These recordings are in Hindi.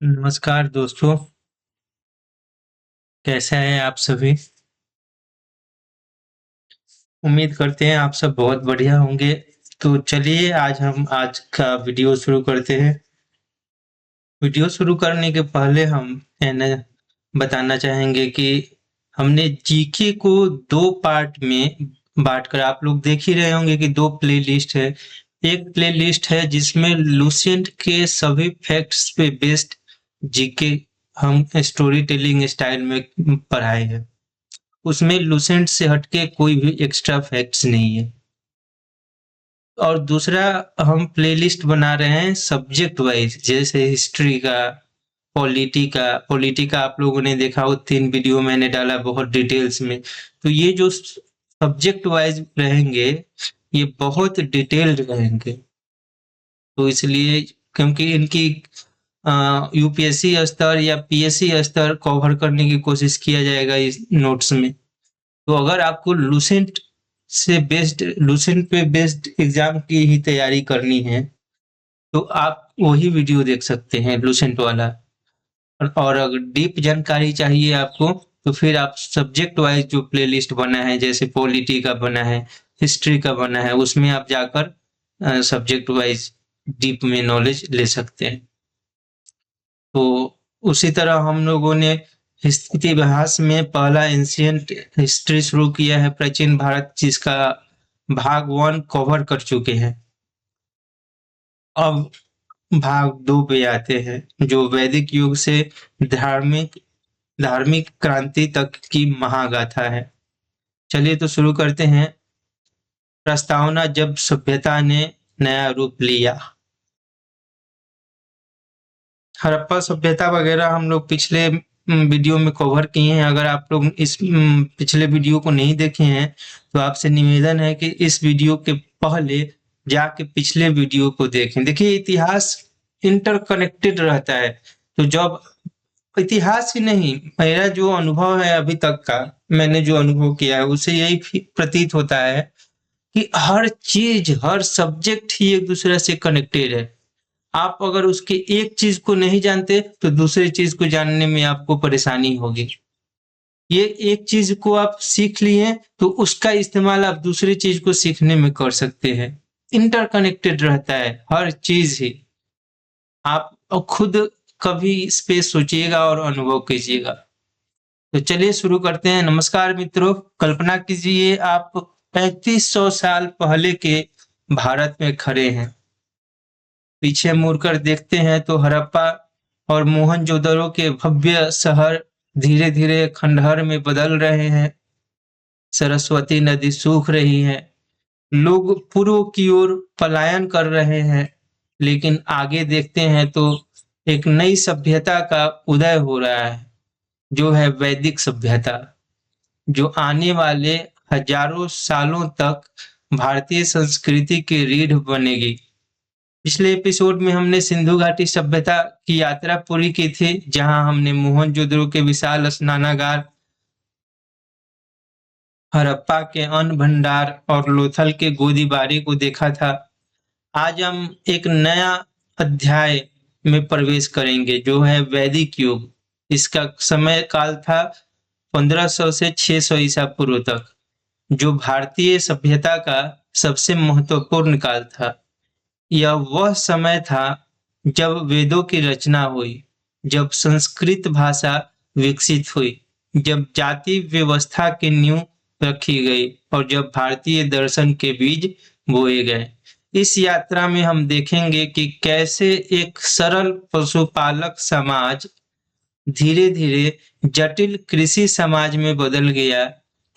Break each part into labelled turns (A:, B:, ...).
A: नमस्कार दोस्तों, कैसे हैं आप सभी? उम्मीद करते हैं आप सब बहुत बढ़िया होंगे। तो चलिए आज हम आज का वीडियो शुरू करते हैं। वीडियो शुरू करने के पहले हम है ना बताना चाहेंगे कि हमने जीके को 2 पार्ट में बाँटकर आप लोग देख ही रहे होंगे कि 2 प्लेलिस्ट है। एक प्लेलिस्ट है जिसमें लुसेंट के सभी फैक्ट्स पे बेस्ड जीके हम स्टोरी टेलिंग स्टाइल में पढ़ाए हैं। उसमें लुसेंट से हटके कोई भी एक्स्ट्रा फैक्ट्स नहीं है। और दूसरा हम प्लेलिस्ट बना रहे हैं सब्जेक्ट वाइज, जैसे हिस्ट्री का, पॉलिटी का आप लोगों ने देखा हो 3 वीडियो मैंने डाला बहुत डिटेल्स में। तो ये जो सब्जेक्ट वाइज रहेंगे ये बहुत डिटेल्ड रहेंगे। तो इसलिए क्योंकि इनकी यूपीएससी स्तर या पीएससी स्तर कवर करने की कोशिश किया जाएगा इस नोट्स में। तो अगर आपको लुसेंट पे बेस्ड एग्जाम की ही तैयारी करनी है तो आप वही वीडियो देख सकते हैं लुसेंट वाला। और अगर डीप जानकारी चाहिए आपको तो फिर आप सब्जेक्ट वाइज जो प्लेलिस्ट बना है, जैसे पॉलिटी का बना है, हिस्ट्री का बना है, उसमें आप जाकर सब्जेक्ट वाइज डीप में नॉलेज ले सकते हैं। तो उसी तरह हम लोगों ने इतिहास में पहला एंशिएंट हिस्ट्री शुरू किया है, प्राचीन भारत, जिसका भाग 1 कवर कर चुके हैं। अब भाग 2 पे आते हैं, जो वैदिक युग से धार्मिक धार्मिक क्रांति तक की महागाथा है। चलिए तो शुरू करते हैं। प्रस्तावना, जब सभ्यता ने नया रूप लिया। हड़प्पा सभ्यता वगैरह हम लोग पिछले वीडियो में कवर किए हैं। अगर आप लोग इस पिछले वीडियो को नहीं देखे हैं तो आपसे निवेदन है कि इस वीडियो के पहले जाके पिछले वीडियो को देखें। देखिए इतिहास इंटरकनेक्टेड रहता है। तो जब इतिहास ही नहीं, मेरा जो अनुभव है अभी तक का, मैंने जो अनुभव किया है उससे यही प्रतीत होता है कि हर चीज, हर सब्जेक्ट ही एक दूसरे से कनेक्टेड है। आप अगर उसके एक चीज को नहीं जानते तो दूसरी चीज को जानने में आपको परेशानी होगी। ये एक चीज को आप सीख लिए तो उसका इस्तेमाल आप दूसरी चीज को सीखने में कर सकते हैं। इंटरकनेक्टेड रहता है हर चीज ही। आप खुद कभी इस पे सोचिएगा और अनुभव कीजिएगा। तो चलिए शुरू करते हैं। नमस्कार मित्रों, कल्पना कीजिए आप 3500 साल पहले के भारत में खड़े हैं। पीछे मुड़कर देखते हैं तो हड़प्पा और मोहनजोदड़ो के भव्य शहर धीरे धीरे खंडहर में बदल रहे हैं। सरस्वती नदी सूख रही है। लोग पूर्व की ओर पलायन कर रहे हैं। लेकिन आगे देखते हैं तो एक नई सभ्यता का उदय हो रहा है, जो है वैदिक सभ्यता, जो आने वाले हजारों सालों तक भारतीय संस्कृति की रीढ़ बनेगी। पिछले एपिसोड में हमने सिंधु घाटी सभ्यता की यात्रा पूरी की थी, जहां हमने मोहनजोदड़ो के विशाल स्नानागार, हड़प्पा के अन्न भंडार और लोथल के गोदीबारी को देखा था। आज हम एक नया अध्याय में प्रवेश करेंगे, जो है वैदिक युग। इसका समय काल था 1500 से 600 ईसा पूर्व तक, जो भारतीय सभ्यता का सबसे महत्वपूर्ण काल था। यह वह समय था जब वेदों की रचना हुई, जब संस्कृत भाषा विकसित हुई, जब जाति व्यवस्था की नींव रखी गई और जब भारतीय दर्शन के बीज बोए गए। इस यात्रा में हम देखेंगे कि कैसे एक सरल पशुपालक समाज धीरे धीरे जटिल कृषि समाज में बदल गया,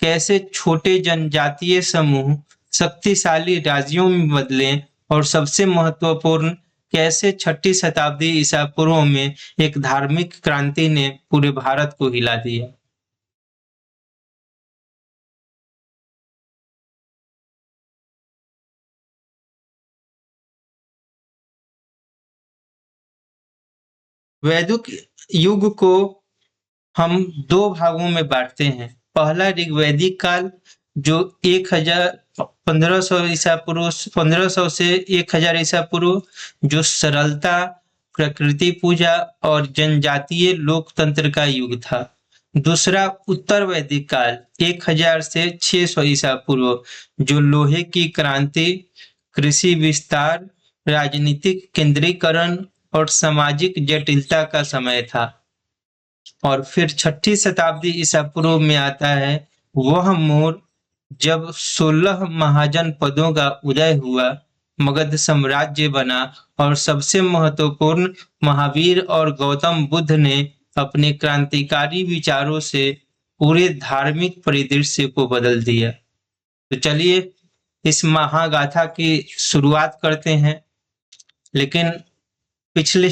A: कैसे छोटे जनजातीय समूह शक्तिशाली राज्यों में बदले, और सबसे महत्वपूर्ण कैसे 6ठी शताब्दी ईसा पूर्व में एक धार्मिक क्रांति ने पूरे भारत को हिला दिया। वैदिक युग को हम 2 भागों में बांटते हैं। पहला ऋग्वैदिक काल, जो 1500 ईसा पूर्व, 1500 से 1000 ईसा पूर्व, जो सरलता प्रकृति पूजा और जनजातीय लोकतंत्र का युग था। दूसरा उत्तर वैदिक काल 1000 से 600 ईसा पूर्व, जो लोहे की क्रांति, कृषि विस्तार, राजनीतिक केंद्रीकरण और सामाजिक जटिलता का समय था। और फिर छठी शताब्दी ईसा पूर्व में आता है वह मोड़ जब 16 महाजन पदों का उदय हुआ, मगध साम्राज्य बना और सबसे महत्वपूर्ण महावीर और गौतम बुद्ध ने अपने क्रांतिकारी विचारों से पूरे धार्मिक परिदृश्य को बदल दिया। तो चलिए इस महागाथा की शुरुआत करते हैं, लेकिन पिछले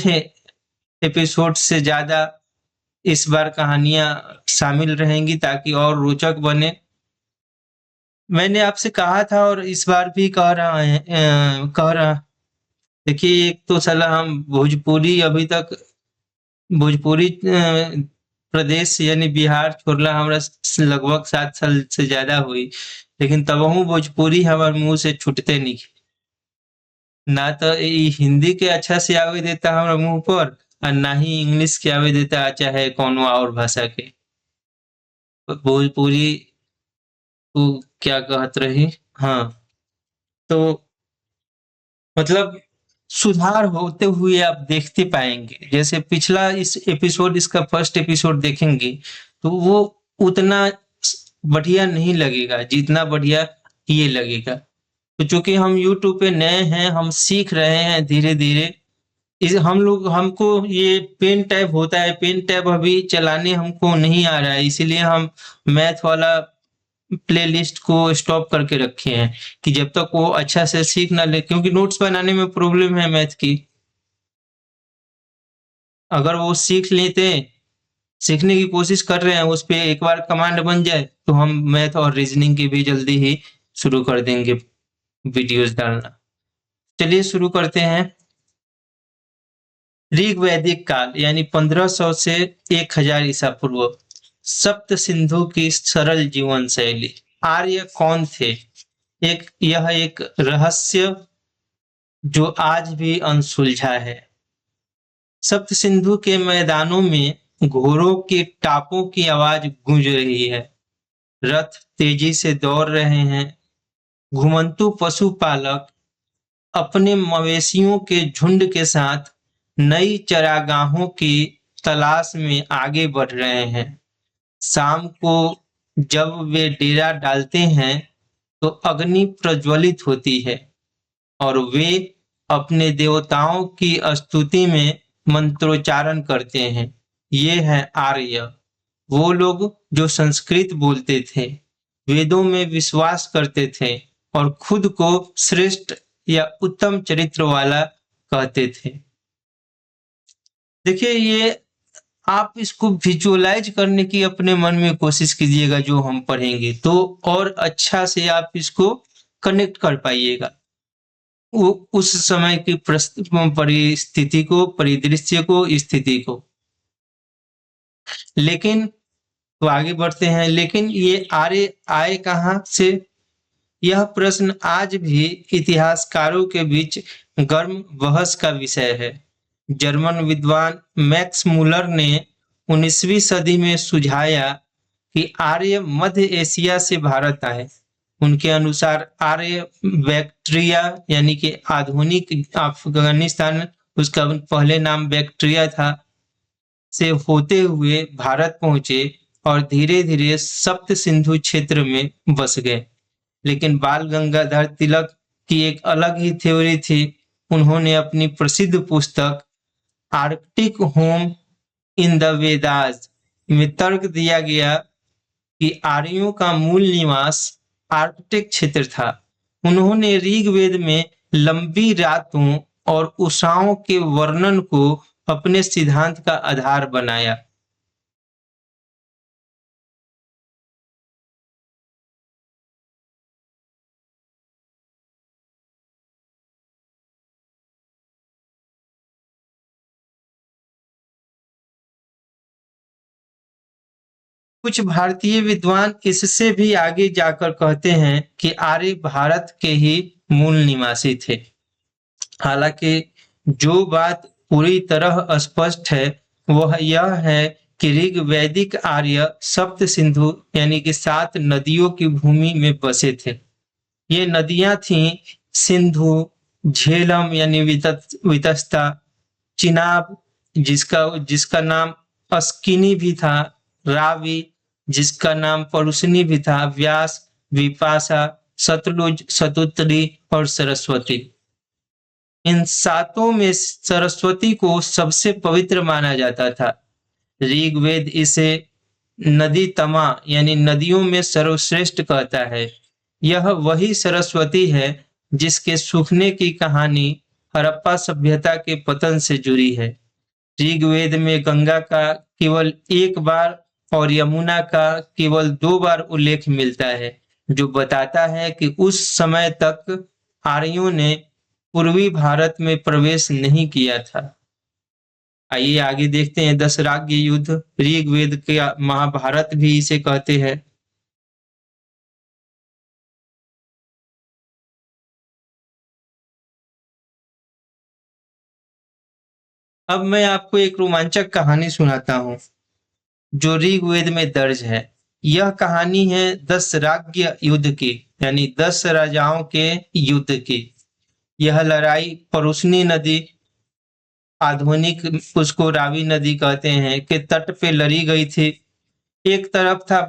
A: एपिसोड से ज्यादा इस बार कहानियां शामिल रहेंगी ताकि और रोचक बने। मैंने आपसे कहा था और इस बार भी कह रहा देखिए, एक तो साला हम भोजपुरी अभी तक भोजपुरी प्रदेश यानी बिहार छोड़ला हमरा लगभग 7 साल से ज्यादा हुई, लेकिन तबहू भोजपुरी हमार मुंह से छूटते नहीं। ना तो हिंदी के अच्छा से आवे देता हमारा मुंह पर और ना ही इंग्लिश के आवे देता, चाहे कोनो और भाषा के। भोजपुरी तू क्या कहत रही? हाँ, तो मतलब सुधार होते हुए आप देखते पाएंगे। जैसे पिछला इस एपिसोड, इसका फर्स्ट एपिसोड देखेंगे तो वो उतना बढ़िया नहीं लगेगा जितना बढ़िया ये लगेगा। तो चूंकि हम यूट्यूब पे नए हैं, हम सीख रहे हैं धीरे धीरे। इस हमको ये पेन टैब होता है, पेन टैब अभी चलाने हमको नहीं आ रहा है, इसीलिए हम मैथ वाला प्लेलिस्ट को स्टॉप करके रखे हैं कि जब तक वो अच्छा से सीख ना ले, क्योंकि नोट्स बनाने में प्रॉब्लम है मैथ की। अगर वो सीख लेते, सीखने की कोशिश कर रहे हैं, उस पे एक बार कमांड बन जाए तो हम मैथ और रीजनिंग की भी जल्दी ही शुरू कर देंगे वीडियोस डालना। चलिए शुरू करते हैं। ऋग वैदिक काल यानी 1500 से 1000 ईसा पूर्व, सप्त सिंधु की सरल जीवन शैली। आर्य कौन थे? यह एक रहस्य जो आज भी अनसुलझा है। सप्त सिंधु के मैदानों में घोड़ों के टापों की आवाज गूंज रही है, रथ तेजी से दौड़ रहे हैं, घुमंतु पशुपालक अपने मवेशियों के झुंड के साथ नई चरागाहों की तलाश में आगे बढ़ रहे हैं। शाम को जब वे डेरा डालते हैं तो अग्नि प्रज्वलित होती है और वे अपने देवताओं की स्तुति में मंत्रोच्चारण करते हैं। ये है आर्य, वो लोग जो संस्कृत बोलते थे, वेदों में विश्वास करते थे और खुद को श्रेष्ठ या उत्तम चरित्र वाला कहते थे। देखिए, ये आप इसको विजुअलाइज करने की अपने मन में कोशिश कीजिएगा जो हम पढ़ेंगे, तो और अच्छा से आप इसको कनेक्ट कर पाइएगा वो उस समय की परिस्थिति को, परिदृश्य को, स्थिति को। लेकिन तो आगे बढ़ते हैं, लेकिन ये आर्य आए कहाँ से? यह प्रश्न आज भी इतिहासकारों के बीच गर्म बहस का विषय है। जर्मन विद्वान मैक्स मुलर ने 19वीं सदी में सुझाया कि आर्य मध्य एशिया से भारत आए। उनके अनुसार आर्य बैक्ट्रिया यानी कि आधुनिक अफगानिस्तान, उसका पहले नाम बैक्ट्रिया था, से होते हुए भारत पहुंचे और धीरे धीरे सप्त सिंधु क्षेत्र में बस गए। लेकिन बाल गंगाधर तिलक की एक अलग ही थ्योरी थी। उन्होंने अपनी प्रसिद्ध पुस्तक Arctic home in the Vedas में तर्क दिया गया कि आर्यों का मूल निवास आर्कटिक क्षेत्र था। उन्होंने ऋग्वेद में लंबी रातों और उषाओं के वर्णन को अपने सिद्धांत का आधार बनाया। कुछ भारतीय विद्वान इससे भी आगे जाकर कहते हैं कि आर्य भारत के ही मूल निवासी थे। हालांकि जो बात पूरी तरह स्पष्ट है वह यह है कि ऋग वैदिक आर्य सप्त सिंधु यानी कि 7 नदियों की भूमि में बसे थे। ये नदियां थीं सिंधु, झेलम यानी वितस्ता, चिनाब जिसका जिसका नाम अस्किनी भी था, रावी जिसका नाम परुशनी भी था, व्यास, विपाशा, सतलुज, सतुत्री और सरस्वती। इन सातों में सरस्वती को सबसे पवित्र माना जाता था। ऋग्वेद इसे नदी तमा यानी नदियों में सर्वश्रेष्ठ कहता है। यह वही सरस्वती है जिसके सूखने की कहानी हड़प्पा सभ्यता के पतन से जुड़ी है। ऋग्वेद में गंगा का केवल एक बार और यमुना का केवल 2 बार उल्लेख मिलता है, जो बताता है कि उस समय तक आर्यों ने पूर्वी भारत में प्रवेश नहीं किया था। आइए आगे देखते हैं 10 राज्य युद्ध। ऋग्वेद का महाभारत भी इसे कहते हैं। अब मैं आपको एक रोमांचक कहानी सुनाता हूँ जो ऋग्वेद में दर्ज है। यह कहानी है 10 राज्य युद्ध की यानी 10 राजाओं के युद्ध की। यह लड़ाई परुशनी नदी, आधुनिक उसको रावी नदी कहते हैं, के तट पे लड़ी गई थी। एक तरफ था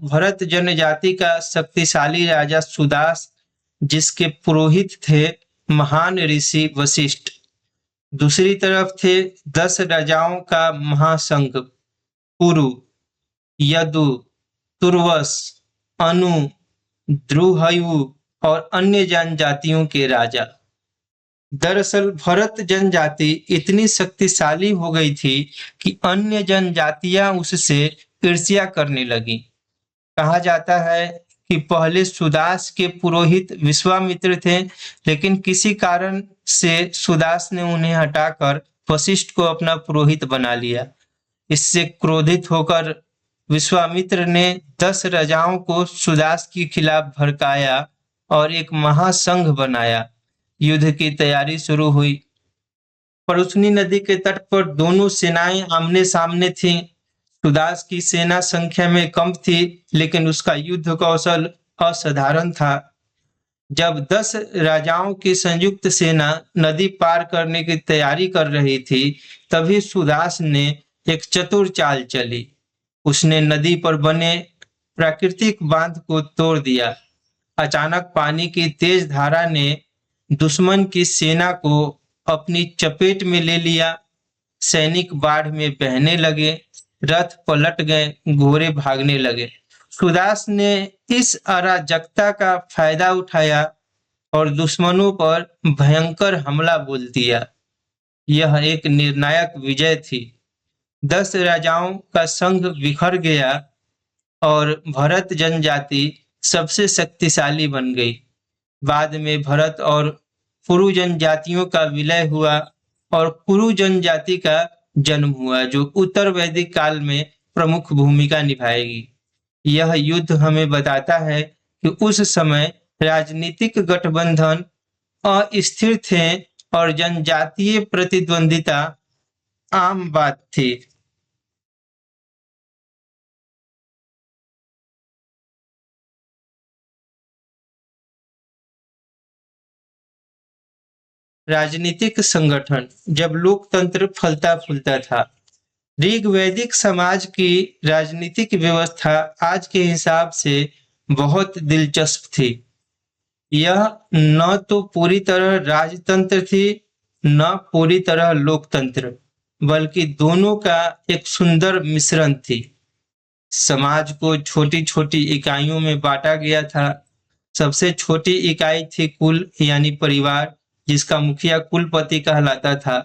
A: भरत जनजाति का शक्तिशाली राजा सुदास, जिसके पुरोहित थे महान ऋषि वशिष्ठ। दूसरी तरफ थे 10 राजाओं का महासंघ पुरु, यदु, तुर्वस, अनु, द्रुहयु और अन्य जनजातियों के राजा। दरअसल भरत जनजाति इतनी शक्तिशाली हो गई थी कि अन्य जनजातियां उससे ईर्ष्या करने लगी। कहा जाता है कि पहले सुदास के पुरोहित विश्वामित्र थे, लेकिन किसी कारण से सुदास ने उन्हें हटाकर वशिष्ठ को अपना पुरोहित बना लिया। इससे क्रोधित होकर विश्वामित्र ने 10 राजाओं को सुदास के खिलाफ भड़काया और एक महासंघ बनाया। युद्ध की तैयारी शुरू हुई। परुशनी नदी के तट पर दोनों सेनाएं आमने सामने थीं। सुदास की सेना संख्या में कम थी, लेकिन उसका युद्ध कौशल असाधारण था। जब 10 राजाओं की संयुक्त सेना नदी पार करने की तैयारी कर रही थी, तभी सुदास ने एक चतुर चाल चली। उसने नदी पर बने प्राकृतिक बांध को तोड़ दिया। अचानक पानी की तेज धारा ने दुश्मन की सेना को अपनी चपेट में ले लिया। सैनिक बाढ़ में बहने लगे, रथ पलट गए, घोड़े भागने लगे। सुदास ने इस अराजकता का फायदा उठाया और दुश्मनों पर भयंकर हमला बोल दिया। यह एक निर्णायक विजय थी। 10 राजाओं का संघ बिखर गया और भरत जनजाति सबसे शक्तिशाली बन गई। बाद में भरत और कुरु जनजातियों का विलय हुआ और कुरु जनजाति का जन्म हुआ, जो उत्तर वैदिक काल में प्रमुख भूमिका निभाएगी। यह युद्ध हमें बताता है कि उस समय राजनीतिक गठबंधन अस्थिर थे और जनजातीय प्रतिद्वंदिता आम बात थी। राजनीतिक संगठन जब लोकतंत्र फलता फूलता था। ऋग्वैदिक समाज की राजनीतिक व्यवस्था आज के हिसाब से बहुत दिलचस्प थी। यह न तो पूरी तरह राजतंत्र थी, न पूरी तरह लोकतंत्र, बल्कि दोनों का एक सुंदर मिश्रण थी। समाज को छोटी छोटी इकाइयों में बांटा गया था। सबसे छोटी इकाई थी कुल यानी परिवार, जिसका मुखिया कुलपति कहलाता था।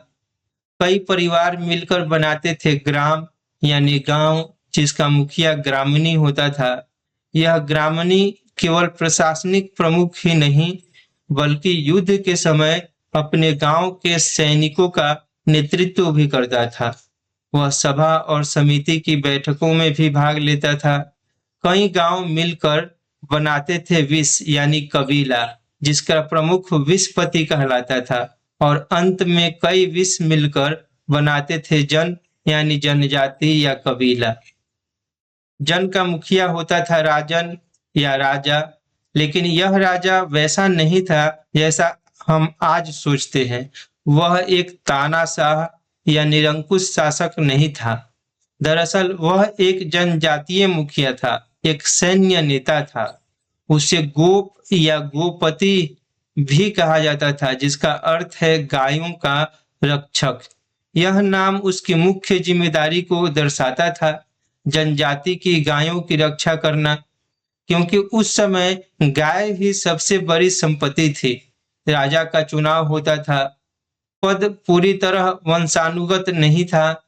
A: कई परिवार मिलकर बनाते थे ग्राम यानी गांव, जिसका मुखिया ग्रामणी होता था। यह ग्रामणी केवल प्रशासनिक प्रमुख ही नहीं, बल्कि युद्ध के समय अपने गांव के सैनिकों का नेतृत्व भी करता था। वह सभा और समिति की बैठकों में भी भाग लेता था। कई गांव मिलकर बनाते थे विस यानी कबीला, जिसका प्रमुख विसपति कहलाता था और अंत में कई विष मिलकर बनाते थे जन, यानी जनजाति या कबीला। जन का मुखिया होता था राजन या राजा, लेकिन यह राजा वैसा नहीं था जैसा हम आज सोचते हैं। वह एक तानाशाह या निरंकुश शासक नहीं था। दरअसल वह एक जनजातीय मुखिया था, एक सैन्य नेता था। उसे गोप या गोपति भी कहा जाता था, जिसका अर्थ है गायों का रक्षक। यह नाम उसकी मुख्य जिम्मेदारी को दर्शाता था, जनजाति की गायों की रक्षा करना, क्योंकि उस समय गाय ही सबसे बड़ी संपत्ति थी। राजा का चुनाव होता था, पद पूरी तरह वंशानुगत नहीं था,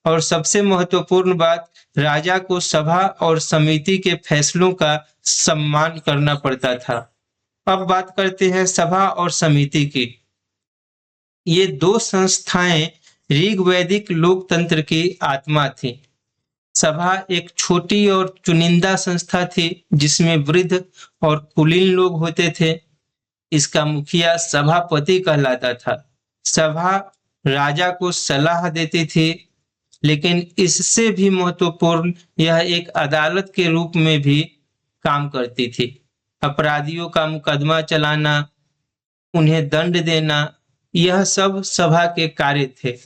A: और सबसे महत्वपूर्ण बात, राजा को सभा और समिति के फैसलों का सम्मान करना पड़ता था। अब बात करते हैं सभा और समिति की। ये दो संस्थाएं ऋग्वैदिक लोकतंत्र की आत्मा थी। सभा एक छोटी और चुनिंदा संस्था थी जिसमें वृद्ध और कुलीन लोग होते थे। इसका मुखिया सभापति कहलाता था। सभा राजा को सलाह देती थी, लेकिन इससे भी महत्वपूर्ण, यह एक अदालत के रूप में भी काम करती थी। अपराधियों का मुकदमा चलाना, उन्हें दंड देना, यह सब सभा के कार्य थे।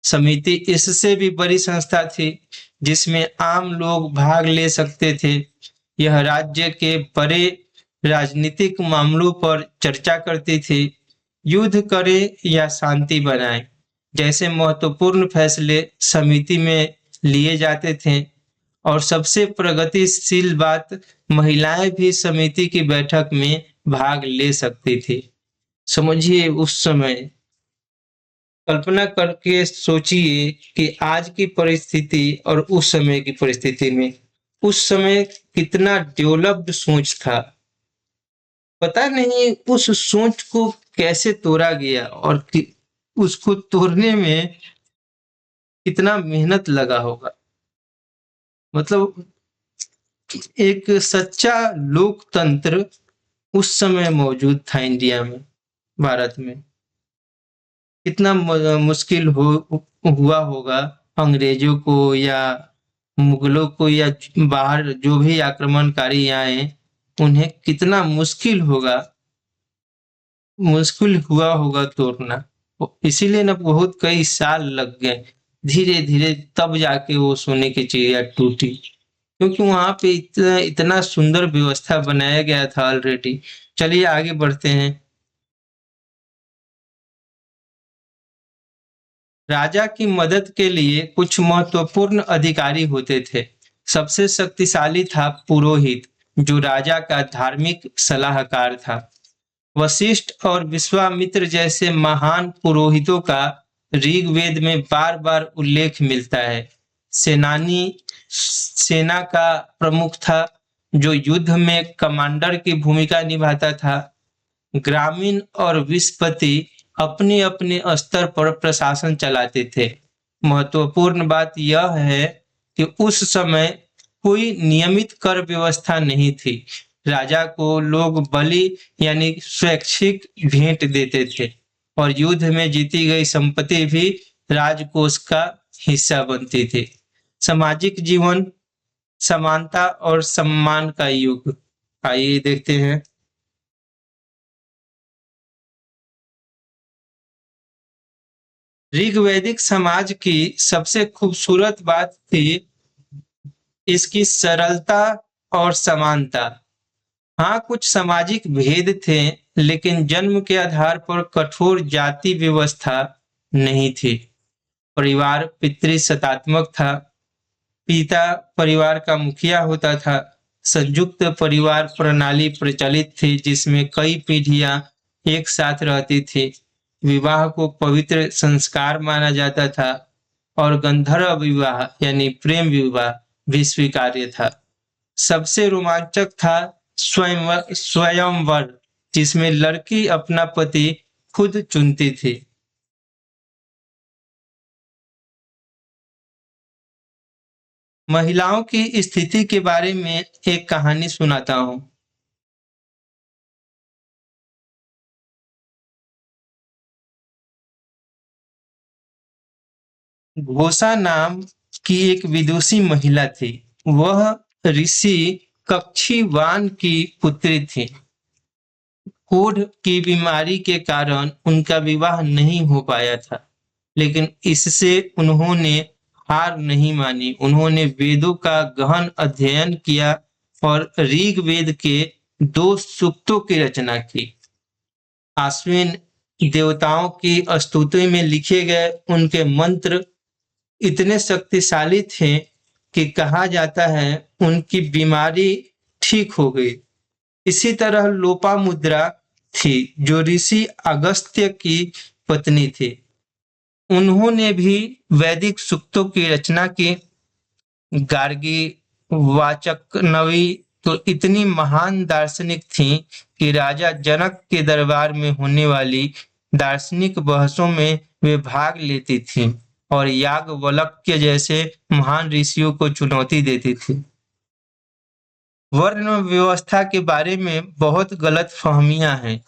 A: समिति इससे भी बड़ी संस्था थी, जिसमें आम लोग भाग ले सकते थे। यह राज्य के बड़े राजनीतिक मामलों पर चर्चा करती थी। युद्ध करे या शांति बनाए जैसे महत्वपूर्ण फैसले समिति में लिए जाते थे। और सबसे प्रगतिशील बात, महिलाएं भी समिति की बैठक में भाग ले सकती थी। समझिए उस समय, कल्पना करके सोचिए कि आज की परिस्थिति और उस समय की परिस्थिति में, उस समय कितना डेवलप्ड सोच था। पता नहीं उस सोच को कैसे तोड़ा गया और उसको तोड़ने में कितना मेहनत लगा होगा। मतलब एक सच्चा लोकतंत्र उस समय मौजूद था इंडिया में, भारत में। कितना मुश्किल हुआ होगा अंग्रेजों को या मुगलों को या बाहर जो भी आक्रमणकारी आए, उन्हें कितना मुश्किल हुआ होगा तोड़ना। इसीलिए ना बहुत कई साल लग गए, धीरे धीरे तब जाके वो सोने की चिड़िया टूटी, क्योंकि वहां पे इतना इतना सुंदर व्यवस्था बनाया गया था ऑलरेडी। चलिए आगे बढ़ते हैं। राजा की मदद के लिए कुछ महत्वपूर्ण अधिकारी होते थे। सबसे शक्तिशाली था पुरोहित, जो राजा का धार्मिक सलाहकार था। वशिष्ठ और विश्वामित्र जैसे महान पुरोहितों का ऋग्वेद में बार बार उल्लेख मिलता है। सेनानी सेना का प्रमुख था, जो युद्ध में कमांडर की भूमिका निभाता था। ग्रामीण और विस्पति अपने अपने स्तर पर प्रशासन चलाते थे। महत्वपूर्ण बात यह है कि उस समय कोई नियमित कर व्यवस्था नहीं थी। राजा को लोग बलि यानी स्वैच्छिक भेंट देते थे, और युद्ध में जीती गई संपत्ति भी राजकोष का हिस्सा बनती थी। सामाजिक जीवन, समानता और सम्मान का युग। आइए देखते हैं। ऋग्वैदिक समाज की सबसे खूबसूरत बात थी इसकी सरलता और समानता। हाँ, कुछ सामाजिक भेद थे, लेकिन जन्म के आधार पर कठोर जाति व्यवस्था नहीं थी। परिवार पितृसत्तात्मक था। पिता परिवार का मुखिया होता था। संयुक्त परिवार प्रणाली प्रचलित थी, जिसमें कई पीढ़ियां एक साथ रहती थी। विवाह को पवित्र संस्कार माना जाता था, और गंधर्व विवाह यानी प्रेम विवाह भी स्वीकार्य था। सबसे रोमांचक था स्वयंवर, जिसमें लड़की अपना पति खुद चुनती थी। महिलाओं की स्थिति के बारे में एक कहानी सुनाता हूँ। घोषा नाम की एक विदुषी महिला थी। वह ऋषि कक्षीवान की पुत्री थी। कोढ़ की बीमारी के कारण उनका विवाह नहीं हो पाया था, लेकिन इससे उन्होंने हार नहीं मानी। उन्होंने वेदों का गहन अध्ययन किया और ऋग्वेद के 2 सूक्तों की रचना की। आश्विन देवताओं की स्तुति में लिखे गए उनके मंत्र इतने शक्तिशाली थे कि कहा जाता है उनकी बीमारी ठीक हो गई। इसी तरह लोपामुद्रा थी, जो ऋषि अगस्त्य की पत्नी थी। उन्होंने भी वैदिक सूक्तों की रचना की। गार्गी, वाचकनवी तो इतनी महान दार्शनिक थीं कि राजा जनक के दरबार में होने वाली दार्शनिक बहसों में वे भाग लेती थीं और याज्ञवल्क्य जैसे महान ऋषियों को चुनौती देती थीं। वर्ण व्यवस्था के बारे में बहुत गलतफहमियां हैं।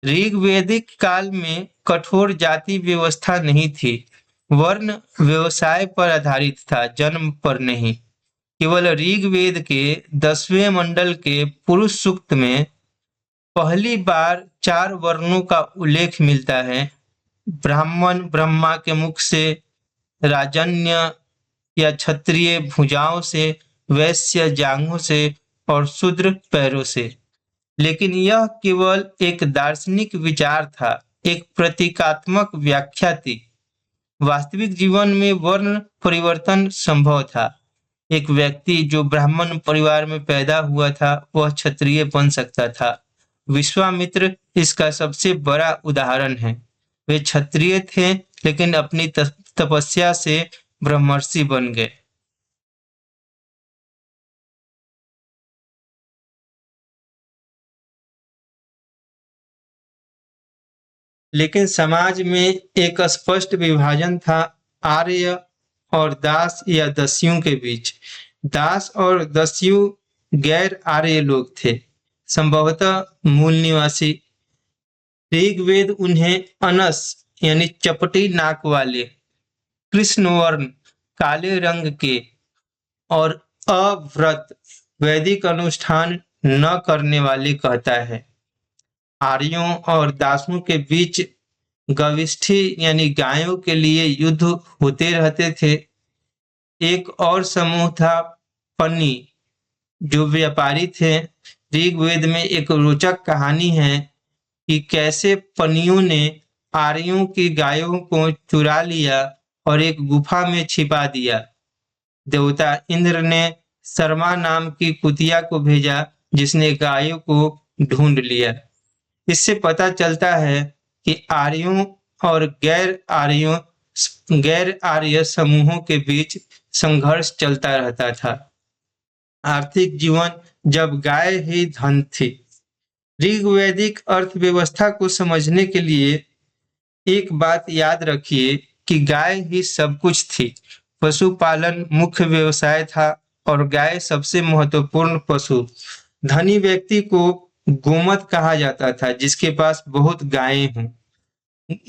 A: ऋग्वैदिक काल में कठोर जाति व्यवस्था नहीं थी। वर्ण व्यवसाय पर आधारित था, जन्म पर नहीं। केवल ऋग्वेद के 10वें मंडल के पुरुष सूक्त में पहली बार 4 वर्णों का उल्लेख मिलता है। ब्राह्मण ब्रह्मा के मुख से, राजन्य या क्षत्रिय भुजाओं से, वैश्य जांघों से और शूद्र पैरों से। लेकिन यह केवल एक दार्शनिक विचार था, एक प्रतीकात्मक व्याख्या थी। वास्तविक जीवन में वर्ण परिवर्तन संभव था। एक व्यक्ति जो ब्राह्मण परिवार में पैदा हुआ था, वह क्षत्रिय बन सकता था। विश्वामित्र इसका सबसे बड़ा उदाहरण है। वे क्षत्रिय थे, लेकिन अपनी तपस्या से ब्रह्मर्षि बन गए। लेकिन समाज में एक स्पष्ट विभाजन था, आर्य और दास या दस्युओं के बीच। दास और दस्यु गैर आर्य लोग थे, संभवतः मूल निवासी। ऋग्वेद उन्हें अनस यानी चपटी नाक वाले, कृष्णवर्ण काले रंग के और अव्रत वैदिक अनुष्ठान न करने वाले कहता है। आर्यों और दासों के बीच गविष्ठी यानी गायों के लिए युद्ध होते रहते थे। एक और समूह था पन्नी, जो व्यापारी थे। ऋग्वेद में एक रोचक कहानी है कि कैसे पन्नियों ने आर्यों की गायों को चुरा लिया और एक गुफा में छिपा दिया। देवता इंद्र ने शर्मा नाम की कुतिया को भेजा, जिसने गायों को ढूंढ लिया। इससे पता चलता है कि आर्यों और गैर आर्य समूहों के बीच संघर्ष चलता रहता था। आर्थिक जीवन जब गाय ही धन थी। ऋग्वैदिक अर्थव्यवस्था को समझने के लिए एक बात याद रखिए कि गाय ही सब कुछ थी। पशुपालन मुख्य व्यवसाय था और गाय सबसे महत्वपूर्ण पशु। धनी व्यक्ति को गोमत कहा जाता था, जिसके पास बहुत गायें हों।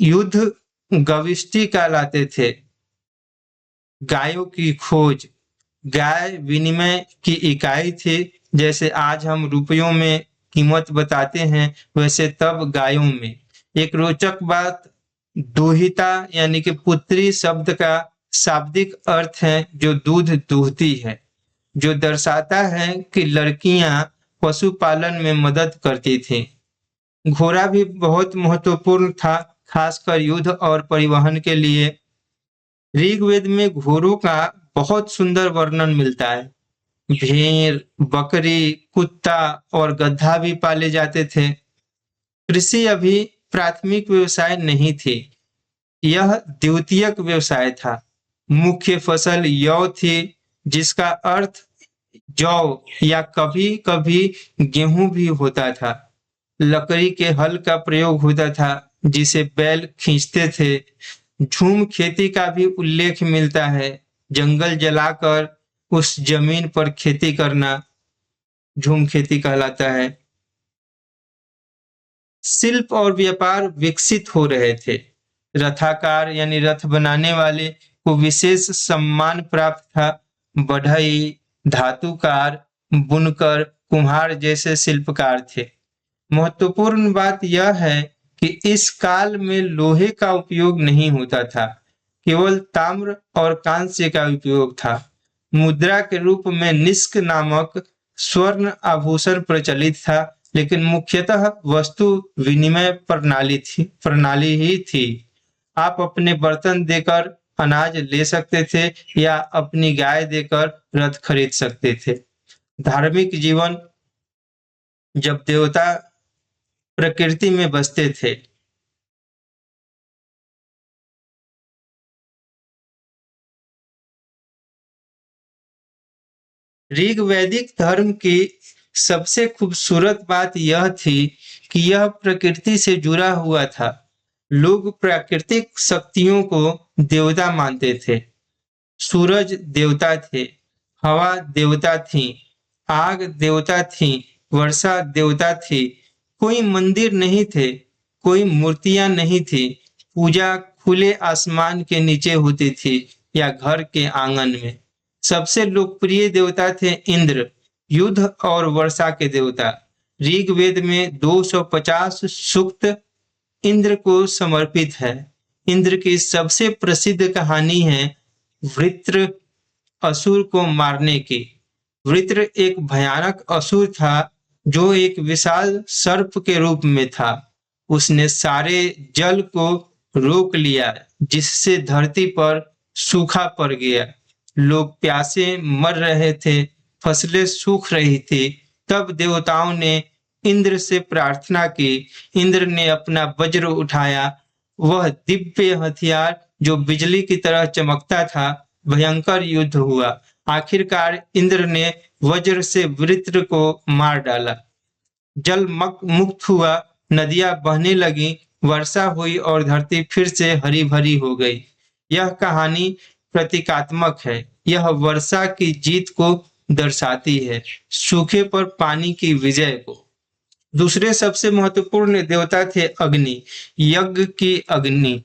A: युद्ध गविष्टि कहलाते थे। गायों की खोज, गाय विनिमय की इकाई थी। जैसे आज हम रुपयों में कीमत बताते हैं, वैसे तब गायों में। एक रोचक बात, दूहिता यानी कि पुत्री शब्द का शाब्दिक अर्थ है जो दूध दूहती है, जो दर्शाता है कि लड़कियां पशुपालन में मदद करती थीं। घोड़ा भी बहुत महत्वपूर्ण था, खासकर युद्ध और परिवहन के लिए। ऋग्वेद में घोड़ों का बहुत सुंदर वर्णन मिलता है। भेड़, बकरी, कुत्ता और गधा भी पाले जाते थे। कृषि अभी प्राथमिक व्यवसाय नहीं थी, यह द्वितीयक व्यवसाय था। मुख्य फसल यौ थी, जिसका अर्थ जौ या कभी-कभी गेहूं भी होता था। लकड़ी के हल का प्रयोग होता था, जिसे बैल खींचते थे। झूम खेती का भी उल्लेख मिलता है। जंगल जलाकर उस जमीन पर खेती करना झूम खेती कहलाता है। शिल्प और व्यापार विकसित हो रहे थे। रथाकार यानी रथ बनाने वाले को विशेष सम्मान प्राप्त था। बढ़ई, धातुकार, बुनकर, कुम्हार जैसे शिल्पकार थे। महत्वपूर्ण बात यह है कि इस काल में लोहे का उपयोग नहीं होता था, केवल ताम्र और कांस्य का उपयोग था। मुद्रा के रूप में निष्क नामक स्वर्ण आभूषण प्रचलित था, लेकिन मुख्यतः वस्तु विनिमय प्रणाली ही थी। आप अपने बर्तन देकर अनाज ले सकते थे या अपनी गाय देकर रथ खरीद सकते थे। धार्मिक जीवन, जब देवता प्रकृति में बसते थे, ऋग वैदिक धर्म की सबसे खूबसूरत बात यह थी कि यह प्रकृति से जुड़ा हुआ था। लोग प्राकृतिक शक्तियों को देवता मानते थे। सूरज देवता थे, हवा देवता थी, आग देवता थी, वर्षा देवता थी। कोई मंदिर नहीं थे, कोई मूर्तियां नहीं थी। पूजा खुले आसमान के नीचे होती थी या घर के आंगन में। सबसे लोकप्रिय देवता थे इंद्र, युद्ध और वर्षा के देवता। ऋग्वेद में 250 सूक्त इंद्र को समर्पित है। इंद्र की सबसे प्रसिद्ध कहानी है वृत्र असुर को मारने की। वृत्र एक भयानक असुर था जो एक विशाल सर्प के रूप में था। उसने सारे जल को रोक लिया, जिससे धरती पर सूखा पड़ गया। लोग प्यासे मर रहे थे, फसलें सूख रही थी। तब देवताओं ने इंद्र से प्रार्थना की। इंद्र ने अपना वज्र उठाया, वह दिव्य हथियार जो बिजली की तरह चमकता था। भयंकर युद्ध हुआ। आखिरकार इंद्र ने वज्र से वृत्र को मार डाला। जल मुक्त हुआ, नदियां बहने लगी, वर्षा हुई और धरती फिर से हरी भरी हो गई। यह कहानी प्रतीकात्मक है। यह वर्षा की जीत को दर्शाती है, सूखे पर पानी की विजय को। दूसरे सबसे महत्वपूर्ण देवता थे अग्नि। यज्ञ की अग्नि।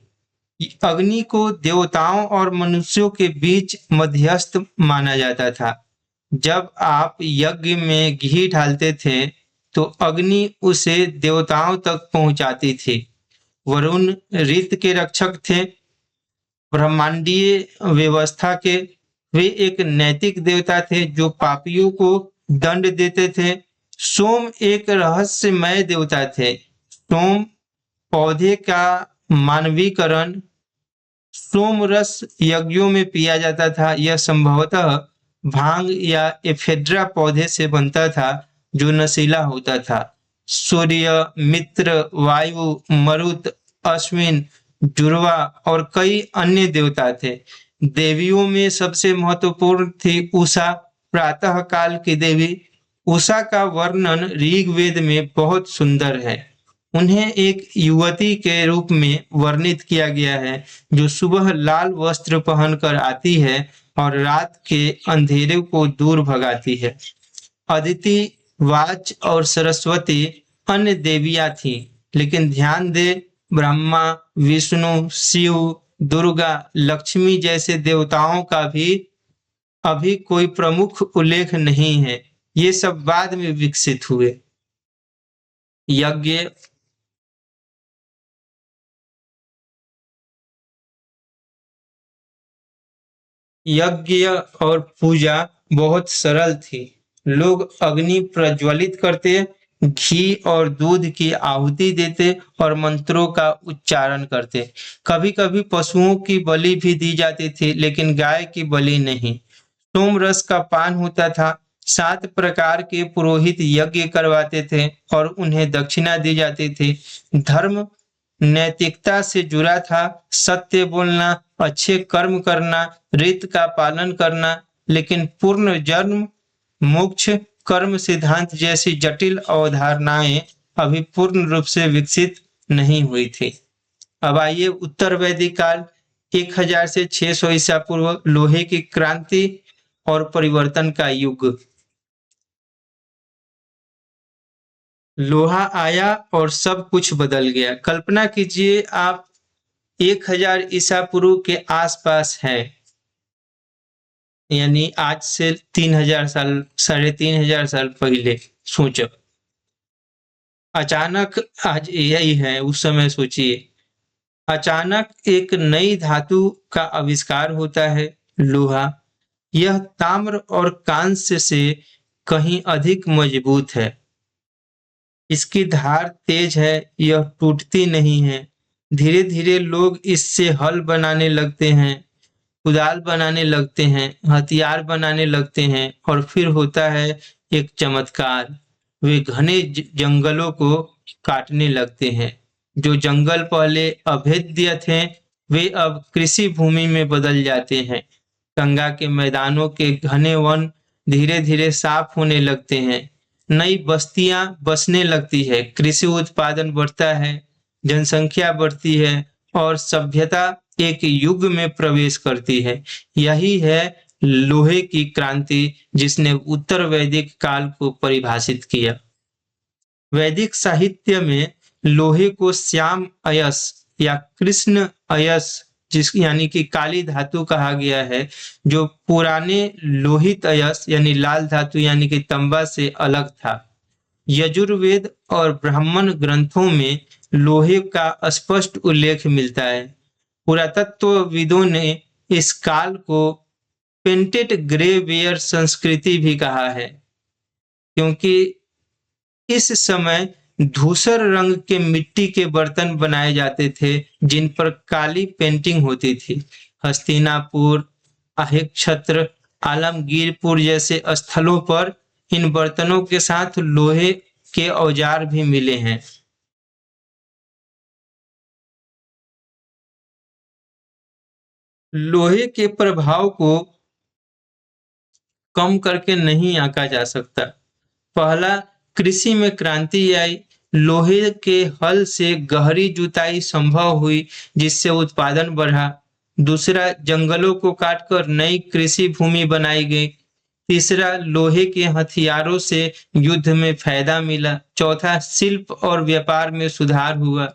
A: अग्नि को देवताओं और मनुष्यों के बीच मध्यस्थ माना जाता था। जब आप यज्ञ में घी डालते थे, तो अग्नि उसे देवताओं तक पहुंचाती थी। वरुण ऋत के रक्षक थे, ब्रह्मांडीय व्यवस्था के। वे एक नैतिक देवता थे जो पापियों को दंड देते थे। सोम एक रहस्यमय देवता थे। सोम पौधे का मानवीकरण। सोम रस यज्ञों में पिया जाता था। यह संभवतः भांग या एफेड्रा पौधे से बनता था जो नशीला होता था। सूर्य, मित्र, वायु, मरुत, अश्विन, जुड़वा और कई अन्य देवता थे। देवियों में सबसे महत्वपूर्ण थी उषा, प्रातः काल की देवी। उषा का वर्णन ऋग्वेद में बहुत सुंदर है। उन्हें एक युवती के रूप में वर्णित किया गया है जो सुबह लाल वस्त्र पहनकर आती है और रात के अंधेरे को दूर भगाती है। अदिति, वाच और सरस्वती अन्य देवियां थीं, लेकिन ध्यान दे, ब्रह्मा, विष्णु, शिव, दुर्गा, लक्ष्मी जैसे देवताओं का भी अभी कोई प्रमुख उल्लेख नहीं है। ये सब बाद में विकसित हुए। यज्ञ यज्ञ और पूजा बहुत सरल थी। लोग अग्नि प्रज्वलित करते, घी और दूध की आहुति देते और मंत्रों का उच्चारण करते। कभी-कभी पशुओं की बलि भी दी जाती थी, लेकिन गाय की बलि नहीं। सोम रस का पान होता था। 7 प्रकार के पुरोहित यज्ञ करवाते थे और उन्हें दक्षिणा दी जाती थी। धर्म नैतिकता से जुड़ा था। सत्य बोलना, अच्छे कर्म करना, रीत का पालन करना। लेकिन पूर्ण जन्म, मोक्ष, कर्म सिद्धांत जैसी जटिल अवधारणाएं अभी पूर्ण रूप से विकसित नहीं हुई थी। अब आइए उत्तर वैदिक काल, 1000 से 600 ईसा पूर्व, लोहे की क्रांति और परिवर्तन का युग। लोहा आया और सब कुछ बदल गया। कल्पना कीजिए, आप 1000 ईसा पूर्व के आसपास है, यानी आज से 3000 साल, 3500 साल पहले। सोचो, अचानक आज यही है, उस समय सोचिए, अचानक एक नई धातु का आविष्कार होता है, लोहा। यह ताम्र और कांस्य से कहीं अधिक मजबूत है। इसकी धार तेज है, यह टूटती नहीं है। धीरे धीरे लोग इससे हल बनाने लगते हैं, कुदाल बनाने लगते हैं, हथियार बनाने लगते हैं, और फिर होता है एक चमत्कार। वे घने जंगलों को काटने लगते हैं। जो जंगल पहले अभेद्य थे, वे अब कृषि भूमि में बदल जाते हैं। गंगा के मैदानों के घने वन धीरे धीरे साफ होने लगते हैं। नई बस्तियां बसने लगती है, कृषि उत्पादन बढ़ता है, जनसंख्या बढ़ती है और सभ्यता एक युग में प्रवेश करती है। यही है लोहे की क्रांति, जिसने उत्तर वैदिक काल को परिभाषित किया। वैदिक साहित्य में लोहे को श्याम अयस या कृष्ण अयस, जिस यानी कि काली धातु कहा गया है, जो पुराने लोहित अयस यानी लाल धातु यानी कि तांबा से अलग था। यजुर्वेद और ब्राह्मण ग्रंथों में लोहे का स्पष्ट उल्लेख मिलता है। पुरातत्वविदों ने इस काल को पेंटेड ग्रे वेयर संस्कृति भी कहा है, क्योंकि इस समय धूसर रंग के मिट्टी के बर्तन बनाए जाते थे, जिन पर काली पेंटिंग होती थी। हस्तिनापुर, अहिक्षत्र, आलमगीरपुर जैसे स्थलों पर इन बर्तनों के साथ लोहे के औजार भी मिले हैं। लोहे के प्रभाव को कम करके नहीं आंका जा सकता। पहला, कृषि में क्रांति आई। लोहे के हल से गहरी जुताई संभव हुई, जिससे उत्पादन बढ़ा। दूसरा, जंगलों को काटकर नई कृषि भूमि बनाई गई। तीसरा, लोहे के हथियारों से युद्ध में फायदा मिला। चौथा, शिल्प और व्यापार में सुधार हुआ।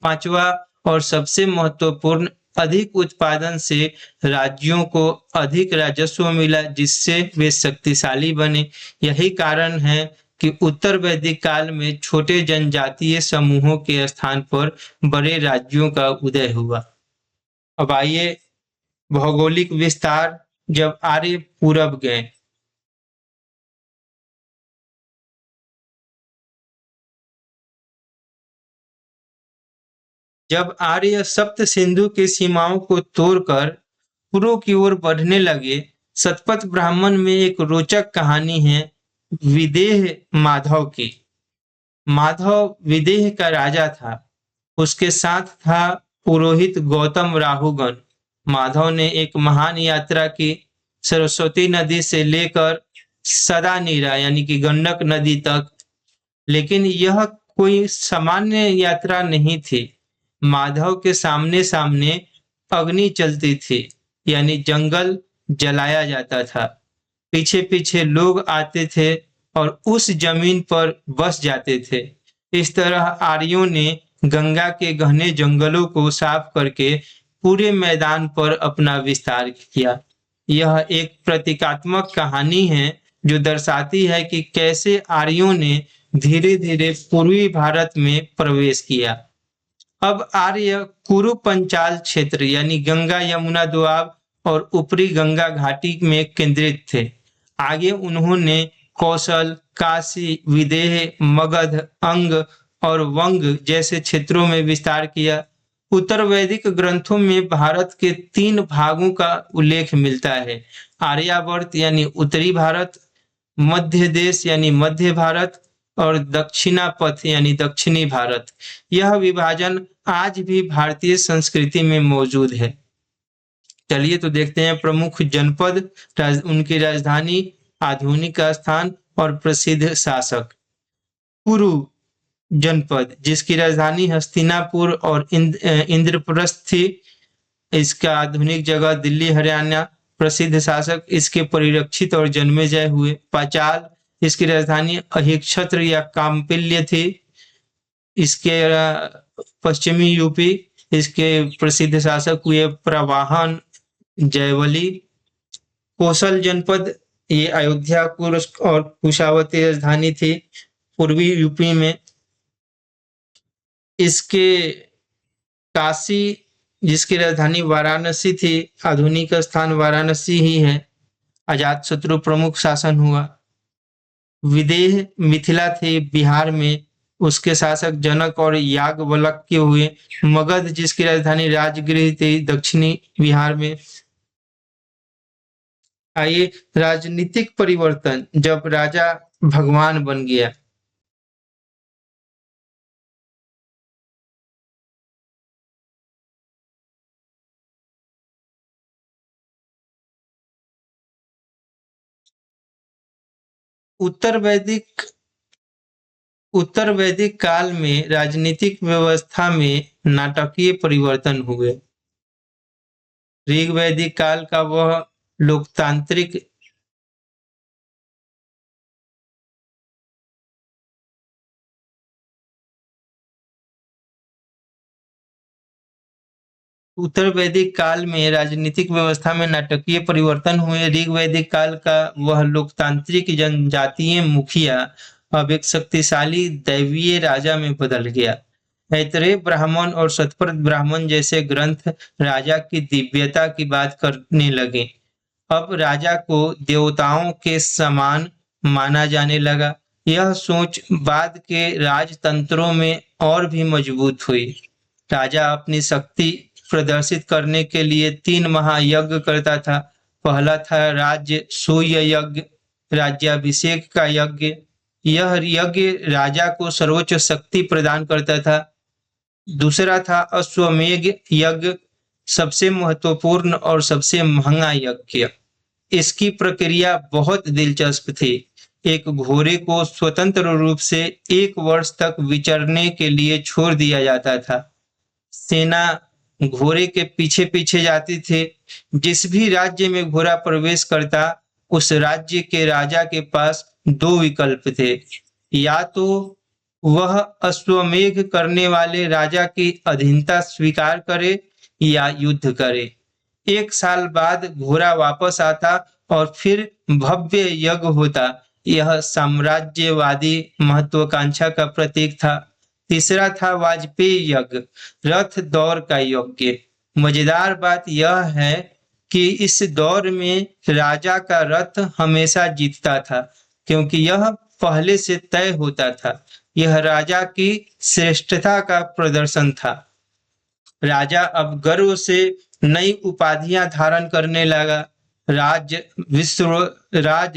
A: पांचवा और सबसे महत्वपूर्ण, अधिक उत्पादन से राज्यों को अधिक राजस्व मिला, जिससे वे शक्तिशाली बने। यही कारण है कि उत्तर वैदिक काल में छोटे जनजातीय समूहों के स्थान पर बड़े राज्यों का उदय हुआ। अब आइए भौगोलिक विस्तार। जब आर्य पूरब गए, जब आर्य सप्त सिंधु की सीमाओं को तोड़कर पूर्व की ओर बढ़ने लगे, शतपथ ब्राह्मण में एक रोचक कहानी है विदेह माधव की। माधव विदेह का राजा था। उसके साथ था पुरोहित गौतम राहुगण। माधव ने एक महान यात्रा की, सरस्वती नदी से लेकर सदानीरा यानी कि गंडक नदी तक। लेकिन यह कोई सामान्य यात्रा नहीं थी। माधव के सामने सामने अग्नि चलती थी, यानी जंगल जलाया जाता था। पीछे पीछे लोग आते थे और उस जमीन पर बस जाते थे। इस तरह आर्यों ने गंगा के घने जंगलों को साफ करके पूरे मैदान पर अपना विस्तार किया। यह एक प्रतीकात्मक कहानी है जो दर्शाती है कि कैसे आर्यों ने धीरे धीरे पूर्वी भारत में प्रवेश किया। अब आर्य कुरु पंचाल क्षेत्र यानी गंगा यमुना दोआब और ऊपरी गंगा घाटी में केंद्रित थे। आगे उन्होंने कौशल, काशी, विदेह, मगध, अंग और वंग जैसे क्षेत्रों में विस्तार किया। उत्तर वैदिक ग्रंथों में भारत के 3 भागों का उल्लेख मिलता है, आर्यावर्त यानी उत्तरी भारत, मध्य देश यानी मध्य भारत और दक्षिणापथ यानी दक्षिणी भारत। यह विभाजन आज भी भारतीय संस्कृति में मौजूद है। चलिए तो देखते हैं प्रमुख जनपद, उनकी राजधानी, आधुनिक स्थान और प्रसिद्ध शासक। कुरु जनपद, जिसकी राजधानी हस्तिनापुर और इंद्रप्रस्थ थी। इसका आधुनिक जगह दिल्ली, हरियाणा। प्रसिद्ध शासक इसके परिरक्षित और जन्मेजय हुए। पांचाल, इसकी राजधानी अहिक्षत्र या काम्पिल्य थी। इसके पश्चिमी यूपी। इसके प्रसिद्ध शासक हुए प्रवाहन जयवली। कौशल जनपद ये अयोध्या और कुशावती राजधानी थी पूर्वी यूपी में। इसके काशी जिसकी राजधानी वाराणसी थी, आधुनिक स्थान वाराणसी ही है। अजातशत्रु प्रमुख शासन हुआ। विदेह मिथिला थे बिहार में, उसके शासक जनक और याज्ञवल्क्य हुए। मगध जिसकी राजधानी राजगृह थी दक्षिणी बिहार में। आइए राजनीतिक परिवर्तन जब राजा भगवान बन गया। उत्तर वैदिक काल में राजनीतिक व्यवस्था में नाटकीय परिवर्तन हुए। ऋग वैदिक काल का वह लोकतांत्रिक उत्तर वैदिक काल में राजनीतिक व्यवस्था में नाटकीय परिवर्तन हुए। ऋग वैदिक काल का वह लोकतांत्रिक जनजातीय मुखिया अब एक शक्तिशाली दैवीय राजा में बदल गया। ऐतरेय ब्राह्मण और शतपथ ब्राह्मण जैसे ग्रंथ राजा की दिव्यता की बात करने लगे। अब राजा को देवताओं के समान माना जाने लगा। यह सोच बाद के राजतंत्रों में और भी मजबूत हुई। राजा अपनी शक्ति प्रदर्शित करने के लिए 3 महायज्ञ करता था। पहला था राज्य सूय यज्ञ, राज्याभिषेक का यज्ञ। यह यज्ञ राजा को सर्वोच्च शक्ति प्रदान करता था। दूसरा था अश्वमेध यज्ञ, सबसे महत्वपूर्ण और सबसे महंगा यज्ञ। इसकी प्रक्रिया बहुत दिलचस्प थी। एक घोड़े को स्वतंत्र रूप से 1 वर्ष तक विचरने के लिए छोड़ दिया जाता था। सेना घोड़े के पीछे पीछे जाती थी। जिस भी राज्य में घोड़ा प्रवेश करता, उस राज्य के राजा के पास 2 विकल्प थे। या तो वह अश्वमेध करने वाले राजा की अधीनता स्वीकार करे या युद्ध करे। 1 साल बाद घोड़ा वापस आता और फिर भव्य यज्ञ होता। यह साम्राज्यवादी महत्वाकांक्षा का प्रतीक था। तीसरा था वाजपेयी यज्ञ, रथ दौड़ का यज्ञ। मजेदार बात यह है कि इस दौर में राजा का रथ हमेशा जीतता था, क्योंकि यह पहले से तय होता था। यह राजा की श्रेष्ठता का प्रदर्शन था। राजा अब गर्व से नई उपाधियां धारण करने लगा। राज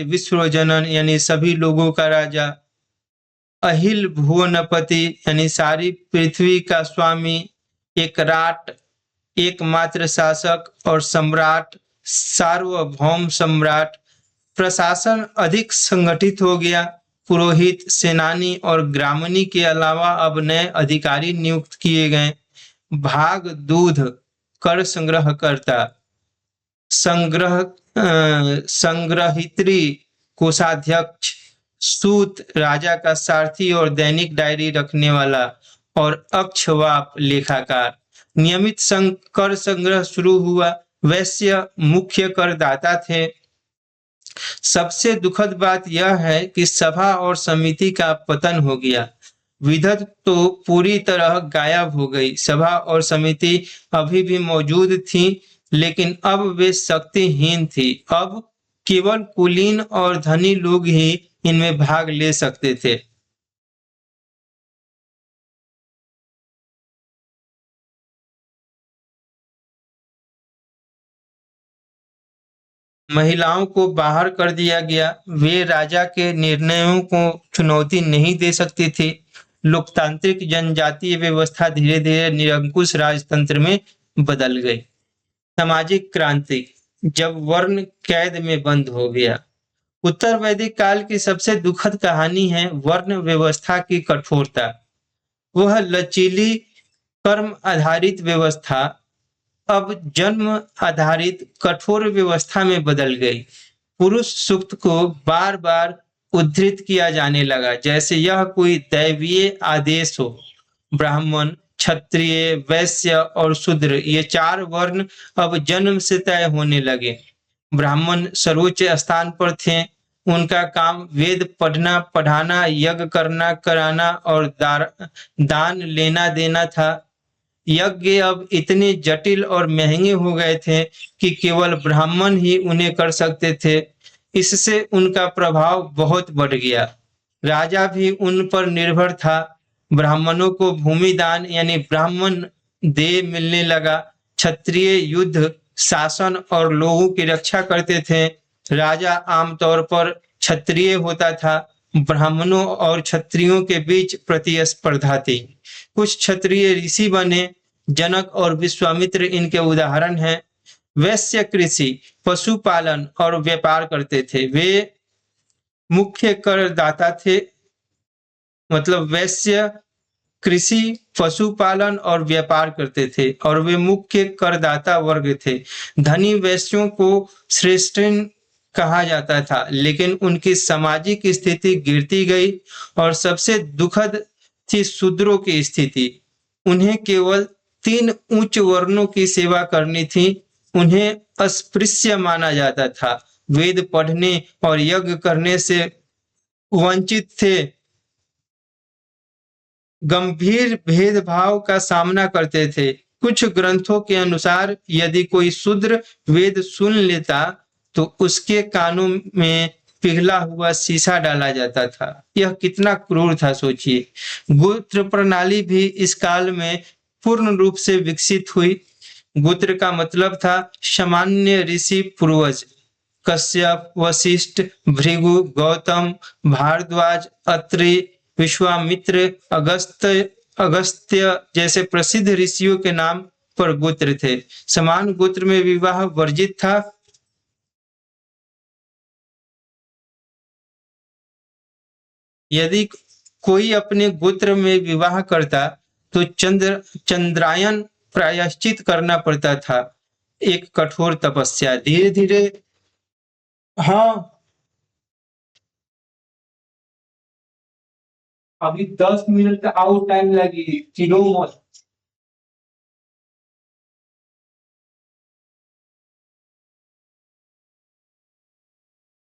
A: विश्वजनन यानी सभी लोगों का राजा, अहिल भुवनपति यानी सारी पृथ्वी का स्वामी, एकराट एकमात्र शासक और सम्राट, सार्वभौम सम्राट। प्रशासन अधिक संगठित हो गया। पुरोहित, सेनानी और ग्रामणी के अलावा अब नए अधिकारी नियुक्त किए गए। भाग दूध कर संग्रहकर्ता, संग्रहित्री कोषाध्यक्ष, सूत राजा का सारथी और दैनिक डायरी रखने वाला, और अक्षवाप लेखाकार। नियमित कर संग्रह शुरू हुआ। वैश्य मुख्य करदाता थे। सबसे दुखद बात यह है कि सभा और समिति का पतन हो गया। विधत तो पूरी तरह गायब हो गई। सभा और समिति अभी भी मौजूद थी, लेकिन अब वे शक्तिहीन थी। अब केवल कुलीन और धनी लोग ही इनमें भाग ले सकते थे। महिलाओं को बाहर कर दिया गया। वे राजा के निर्णयों को चुनौती नहीं दे सकती थी। लोकतांत्रिक जनजातीय व्यवस्था धीरे धीरे निरंकुश राजतंत्र में बदल गई। सामाजिक क्रांति जब वर्ण कैद में बंद हो गया। उत्तर वैदिक काल की सबसे दुखद कहानी है वर्ण व्यवस्था की कठोरता। वह लचीली कर्म आधारित व्यवस्था अब जन्म आधारित कठोर व्यवस्था में बदल गई। पुरुष सूक्त को बार बार उद्धृत किया जाने लगा, जैसे यह कोई दैवीय आदेश हो। ब्राह्मण क्षत्रिय, वैश्य और शूद्र, ये 4 वर्ण अब जन्म से तय होने लगे। ब्राह्मण सर्वोच्च स्थान पर थे। उनका काम वेद पढ़ना, पढ़ाना, यज्ञ करना, कराना और दान लेना देना था। यज्ञ अब इतने जटिल और महंगे हो गए थे कि केवल ब्राह्मण ही उन्हें कर सकते थे। इससे उनका प्रभाव बहुत बढ़ गया। राजा भी उन पर निर्भर था। ब्राह्मणों को भूमि दान यानी ब्राह्मण देय मिलने लगा। क्षत्रिय युद्ध, शासन और लोगों की रक्षा करते थे। राजा आमतौर पर क्षत्रिय होता था। ब्राह्मणों और क्षत्रियों के बीच प्रतिस्पर्धा थी। कुछ क्षत्रिय ऋषि बने। जनक और विश्वामित्र इनके उदाहरण हैं। वैश्य कृषि, पशुपालन और व्यापार करते थे। वे मुख्य करदाता थे। मतलब वैश्य कृषि, पशुपालन और व्यापार करते थे और वे मुख्य करदाता वर्ग थे। धनी वैश्यों को श्रेष्ठ कहा जाता था, लेकिन उनकी सामाजिक स्थिति गिरती गई और सबसे दुखद थी शूद्रों की स्थिति। उन्हें केवल 3 उच्च वर्णों की सेवा करनी थी। उन्हें अस्पृश्य माना जाता था। वेद पढ़ने और यज्ञ करने से वंचित थे। गंभीर भेदभाव का सामना करते थे। कुछ ग्रंथों के अनुसार यदि कोई शूद्र वेद सुन लेता तो उसके कानों में पिघला हुआ शीशा डाला जाता था। यह कितना क्रूर था सोचिए। गोत्र प्रणाली भी इस काल में पूर्ण रूप से विकसित हुई। गोत्र का मतलब था सामान्य ऋषि पूर्वज। कश्यप, वशिष्ठ, भृगु, गौतम, भारद्वाज, अत्रि, विश्वामित्र, अगस्त्य जैसे प्रसिद्ध ऋषियों के नाम पर गोत्र थे। समान गोत्र में विवाह वर्जित था। यदि कोई अपने गोत्र में विवाह करता तो चंद्रायन प्रायश्चित करना पड़ता था। एक कठोर तपस्या। धीरे धीरे, हाँ, अभी 10 मिनट का और टाइम लगी, चिढ़ो मत।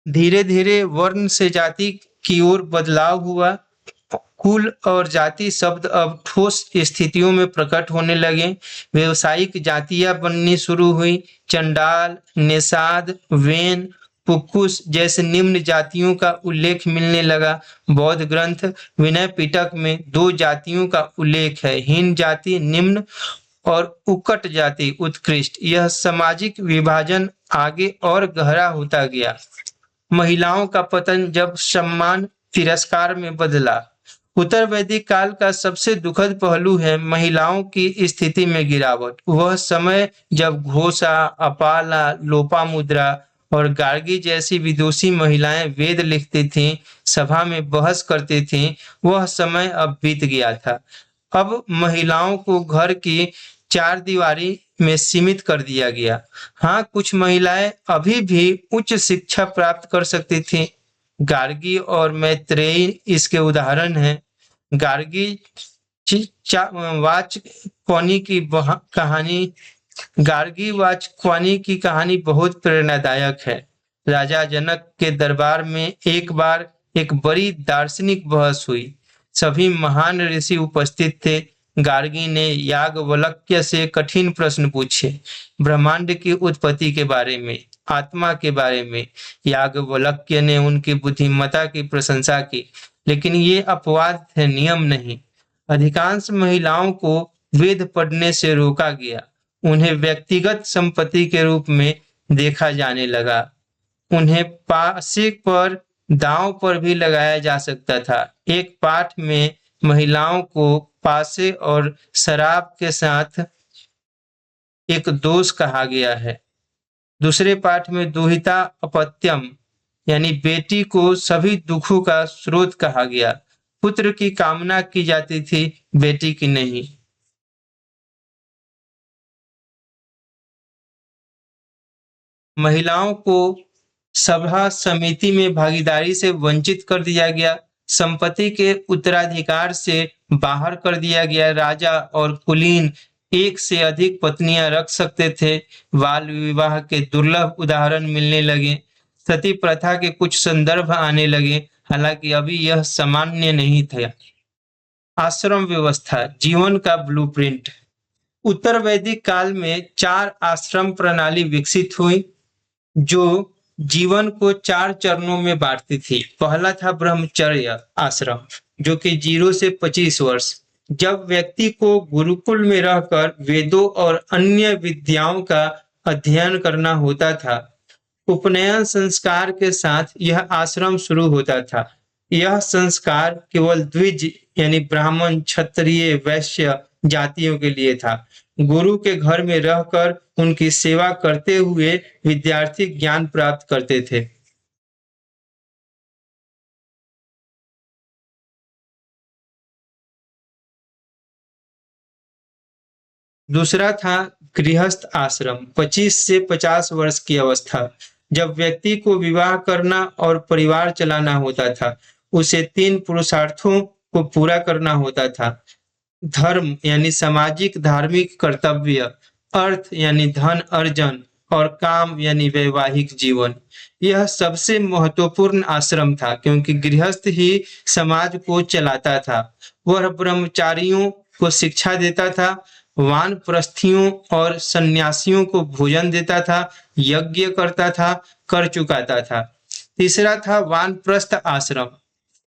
A: धीरे धीरे वर्ण से जाति की ओर बदलाव हुआ। कुल और जाति शब्द अब ठोस स्थितियों में प्रकट होने लगे। व्यवसायिक जातियां बननी शुरू हुई। चंडाल, निषाद, वेन, पुक्कुस जैसे निम्न जातियों का उल्लेख मिलने लगा। बौद्ध ग्रंथ विनय पिटक में 2 जातियों का उल्लेख है, हीन जाति निम्न और उक्कट जाति उत्कृष्ट। यह सामाजिक विभाजन आगे और गहरा होता गया। महिलाओं का पतन जब सम्मान तिरस्कार में बदला। उत्तर वैदिक काल का सबसे दुखद पहलू है महिलाओं की स्थिति में गिरावट। वह समय जब घोषा, अपाला, लोपामुद्रा और गार्गी जैसी विदुषी महिलाएं वेद लिखती थीं, सभा में बहस करती थीं, वह समय अब बीत गया था। अब महिलाओं को घर की 4 दीवारी में सीमित कर दिया गया। हाँ, कुछ महिलाएं अभी भी उच्च शिक्षा प्राप्त कर सकती थीं। गार्गी और मैत्रेयी इसके उदाहरण हैं। गार्गी वाचक्वानी की कहानी गार्गी वाचक्वानी की कहानी बहुत प्रेरणादायक है। राजा जनक के दरबार में एक बार एक बड़ी दार्शनिक बहस हुई। सभी महान ऋषि उपस्थित थे। गार्गी ने याज्ञवल्क्य से कठिन प्रश्न पूछे, ब्रह्मांड की उत्पत्ति के बारे में, आत्मा के बारे में। याज्ञवल्क्य ने उनकी बुद्धिमत्ता की प्रशंसा की, लेकिन ये अपवाद थे, नियम नहीं। अधिकांश महिलाओं को वेद पढ़ने से रोका गया। उन्हें व्यक्तिगत संपत्ति के रूप में देखा जाने लगा। उन्हें पासे पर दांव पर भी लगाया जा सकता था। एक पाठ में महिलाओं को पासे और शराब के साथ एक दोष कहा गया है। दूसरे पाठ में दुहिता अपत्यम यानी बेटी को सभी दुखों का स्रोत कहा गया। पुत्र की कामना की जाती थी, बेटी की नहीं। महिलाओं को सभा समिति में भागीदारी से वंचित कर दिया गया। संपत्ति के उत्तराधिकार से बाहर कर दिया गया। राजा और कुलीन एक से अधिक पत्नियां रख सकते थे। बाल विवाह के दुर्लभ उदाहरण मिलने लगे। सती प्रथा के कुछ संदर्भ आने लगे, हालांकि अभी यह सामान्य नहीं था। आश्रम व्यवस्था, जीवन का ब्लूप्रिंट। उत्तर वैदिक काल में 4 आश्रम प्रणाली विकसित हुई जो जीवन को 4 चरणों में बांटती थी। पहला था ब्रह्मचर्य आश्रम, जो कि 0 से 25 वर्ष, जब व्यक्ति को गुरुकुल में रहकर वेदों और अन्य विद्याओं का अध्ययन करना होता था। उपनयन संस्कार के साथ यह आश्रम शुरू होता था। यह संस्कार केवल द्विज यानी ब्राह्मण, क्षत्रिय, वैश्य जातियों के लिए था। गुरु के घर में रहकर उनकी सेवा करते हुए विद्यार्थी ज्ञान प्राप्त करते थे। दूसरा था गृहस्थ आश्रम, 25 से 50 वर्ष की अवस्था, जब व्यक्ति को विवाह करना और परिवार चलाना होता था। उसे 3 पुरुषार्थों को पूरा करना होता था। धर्म यानी सामाजिक धार्मिक कर्तव्य, अर्थ यानी धन अर्जन, और काम यानी वैवाहिक जीवन। यह सबसे महत्वपूर्ण आश्रम था क्योंकि गृहस्थ ही समाज को चलाता था। वह ब्रह्मचारियों को शिक्षा देता था, वानप्रस्थियों और सन्यासियों को भोजन देता था, यज्ञ करता था, कर चुकाता था। तीसरा था वानप्रस्थ आश्रम,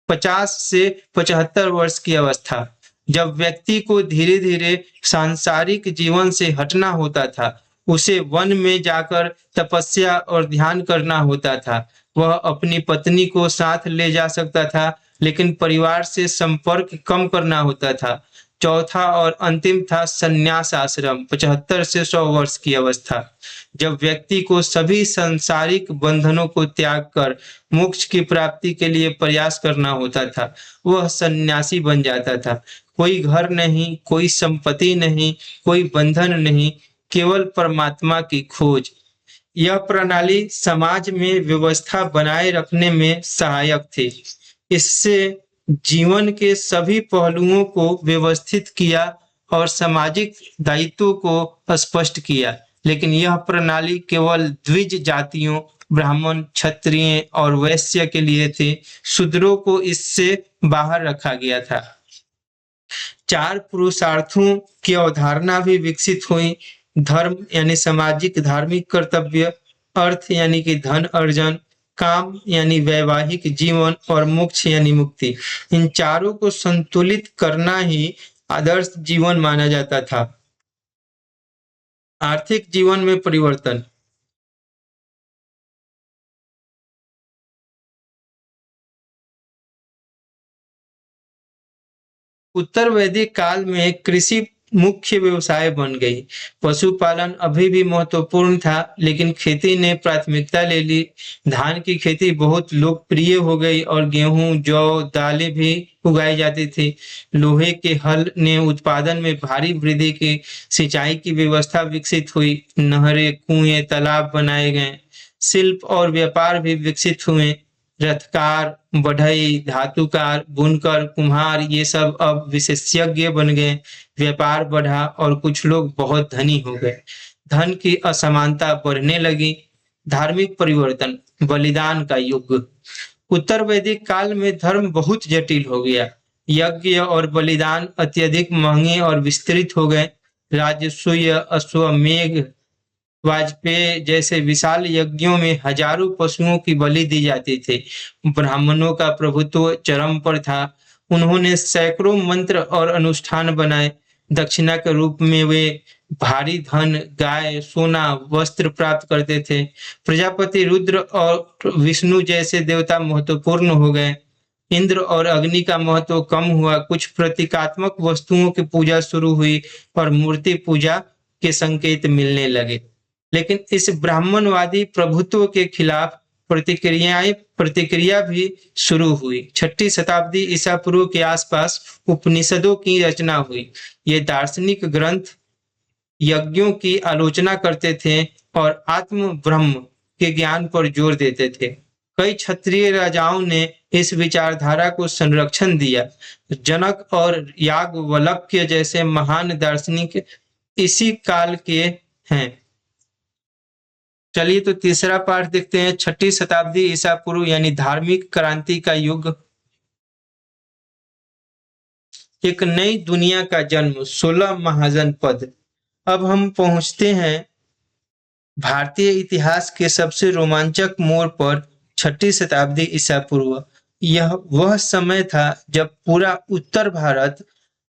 A: 50 से 75 वर्ष की अवस्था, जब व्यक्ति को धीरे धीरे सांसारिक जीवन से हटना होता था। उसे वन में जाकर तपस्या और ध्यान करना होता था। वह अपनी पत्नी को साथ ले जा सकता था, लेकिन परिवार से संपर्क कम करना होता था। चौथा और अंतिम था संन्यास आश्रम, 75 से 100 वर्ष की अवस्था, जब व्यक्ति को सभी सांसारिक बंधनों को त्याग कर मोक्ष की प्राप्ति के लिए प्रयास करना होता था। वह सन्यासी बन जाता था। कोई घर नहीं, कोई संपत्ति नहीं, कोई बंधन नहीं, केवल परमात्मा की खोज। यह प्रणाली समाज में व्यवस्था बनाए रखने में सहायक थी। इससे जीवन के सभी पहलुओं को व्यवस्थित किया और सामाजिक दायित्वों को स्पष्ट किया। लेकिन यह प्रणाली केवल द्विज जातियों, ब्राह्मण, क्षत्रिय और वैश्य के लिए थी। शूद्रों को इससे बाहर रखा गया था। 4 पुरुषार्थों की अवधारणा भी विकसित हुई। धर्म यानी सामाजिक धार्मिक कर्तव्य, अर्थ यानी कि धन अर्जन, काम यानी वैवाहिक जीवन, और मोक्ष यानी मुक्ति। इन चारों को संतुलित करना ही आदर्श जीवन माना जाता था। आर्थिक जीवन में परिवर्तन। उत्तर वैदिक काल में कृषि मुख्य व्यवसाय बन गई। पशुपालन अभी भी महत्वपूर्ण था, लेकिन खेती ने प्राथमिकता ले ली। धान की खेती बहुत लोकप्रिय हो गई और गेहूं, जौ, दालें भी उगाई जाती थी। लोहे के हल ने उत्पादन में भारी वृद्धि की। सिंचाई की व्यवस्था विकसित हुई। नहरें, कुएं, तालाब बनाए गए। शिल्प और व्यापार भी विकसित हुए। रथकार, बढ़ई, धातुकार, बुनकर, कुम्हार, ये सब अब विशेषज्ञ बन गए। व्यापार बढ़ा और कुछ लोग बहुत धनी हो गए। धन की असमानता बढ़ने लगी। धार्मिक परिवर्तन, बलिदान का युग। उत्तर वैदिक काल में धर्म बहुत जटिल हो गया। यज्ञ और बलिदान अत्यधिक महंगे और विस्तृत हो गए। राजसूय, अश्वमेध, वाजपेयी जैसे विशाल यज्ञों में हजारों पशुओं की बलि दी जाती थी। ब्राह्मणों का प्रभुत्व चरम पर था। उन्होंने सैकड़ों मंत्र और अनुष्ठान बनाए। दक्षिणा के रूप में वे भारी धन, गाय, सोना, वस्त्र प्राप्त करते थे। प्रजापति रुद्र और विष्णु जैसे देवता महत्वपूर्ण हो गए। इंद्र और अग्नि का महत्व कम हुआ। कुछ प्रतीकात्मक वस्तुओं की पूजा शुरू हुई और मूर्ति पूजा के संकेत मिलने लगे। लेकिन इस ब्राह्मणवादी प्रभुत्व के खिलाफ प्रतिक्रिया भी शुरू हुई। 6ठी शताब्दी ईसा पूर्व के आसपास उपनिषदों की रचना हुई। ये दार्शनिक ग्रंथ यज्ञों की आलोचना करते थे और आत्म ब्रह्म के ज्ञान पर जोर देते थे। कई क्षत्रिय राजाओं ने इस विचारधारा को संरक्षण दिया। जनक और याज्ञवल्क्य जैसे महान दार्शनिक इसी काल के हैं। चलिए तो तीसरा पाठ देखते हैं। 6ठी शताब्दी ईसा पूर्व यानी धार्मिक क्रांति का युग। एक नई दुनिया का जन्म, 16 महाजनपद। अब हम पहुंचते हैं भारतीय इतिहास के सबसे रोमांचक मोड़ पर, 6ठी शताब्दी ईसा पूर्व। यह वह समय था जब पूरा उत्तर भारत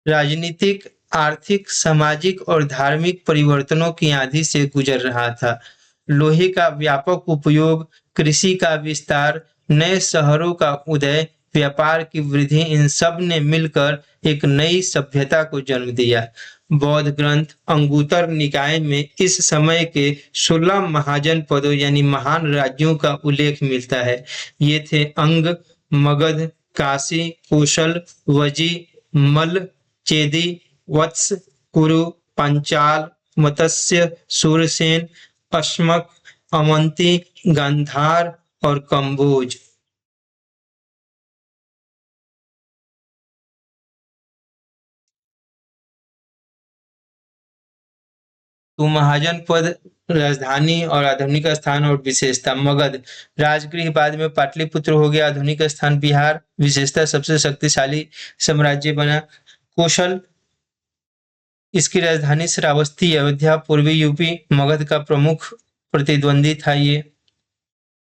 A: राजनीतिक, आर्थिक, सामाजिक और धार्मिक परिवर्तनों की आंधी से गुजर रहा था। लोहे का व्यापक उपयोग, कृषि का विस्तार, नए शहरों का उदय, व्यापार की वृद्धि, इन सब ने मिलकर एक नई सभ्यता को जन्म दिया। बौद्ध ग्रंथ अंगुत्तर निकाय में इस समय के 16 महाजनपदों यानी महान राज्यों का उल्लेख मिलता है। ये थे अंग, मगध, काशी, कौशल, वजी, मल्ल, चेदी, वत्स, कुरु, पांचाल, मत्स्य, सूरसेन, अश्मक, अवंती, गांधार और कंबोज। तो महाजनपद, राजधानी और आधुनिक स्थान और विशेषता। मगध राजगृह, बाद में पाटलिपुत्र हो गया। आधुनिक स्थान बिहार। विशेषता सबसे शक्तिशाली साम्राज्य बना। कौशल, इसकी राजधानी श्रावस्ती। अयोध्या पूर्वी यूपी। मगध का प्रमुख प्रतिद्वंदी था ये।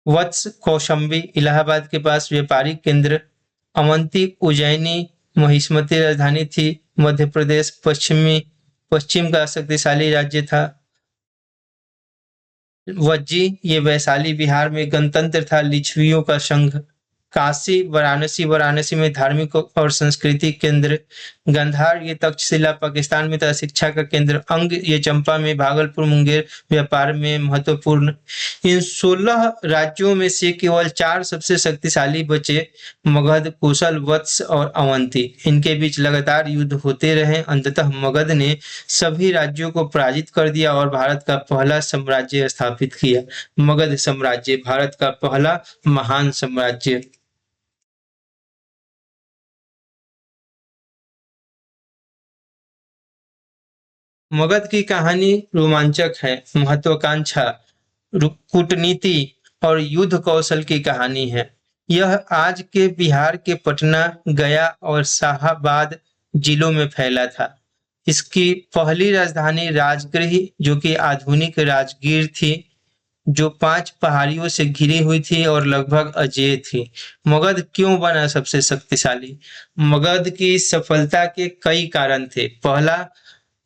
A: वत्स, कौशंबी, इलाहाबाद के पास व्यापारिक केंद्र। अवंती, उज्जैनी, महिष्मती राजधानी थी। मध्य प्रदेश पश्चिम का शक्तिशाली राज्य था। वज्जी, ये वैशाली बिहार में गणतंत्र था। लिच्छवियों का संघ। काशी, वाराणसी में धार्मिक और सांस्कृतिक केंद्र। गांधार, ये तक्षशिला पाकिस्तान में था, शिक्षा का केंद्र। अंग, ये चंपा में। भागलपुर, मुंगेर व्यापार में महत्वपूर्ण। इन 16 राज्यों में से केवल 4 सबसे शक्तिशाली बचे, मगध, कौशल, वत्स और अवंती। इनके बीच लगातार युद्ध होते रहे। अंततः मगध ने सभी राज्यों को पराजित कर दिया और भारत का पहला साम्राज्य स्थापित किया। मगध साम्राज्य भारत का पहला महान साम्राज्य। मगध की कहानी रोमांचक है। महत्वाकांक्षा, कूटनीति और युद्ध कौशल की कहानी है। यह आज के बिहार के पटना, गया और शाहाबाद जिलों में फैला था। इसकी पहली राजधानी राजगृह, जो कि आधुनिक राजगीर थी, जो 5 पहाड़ियों से घिरी हुई थी और लगभग अजेय थी। मगध क्यों बना सबसे शक्तिशाली? मगध की सफलता के कई कारण थे। पहला,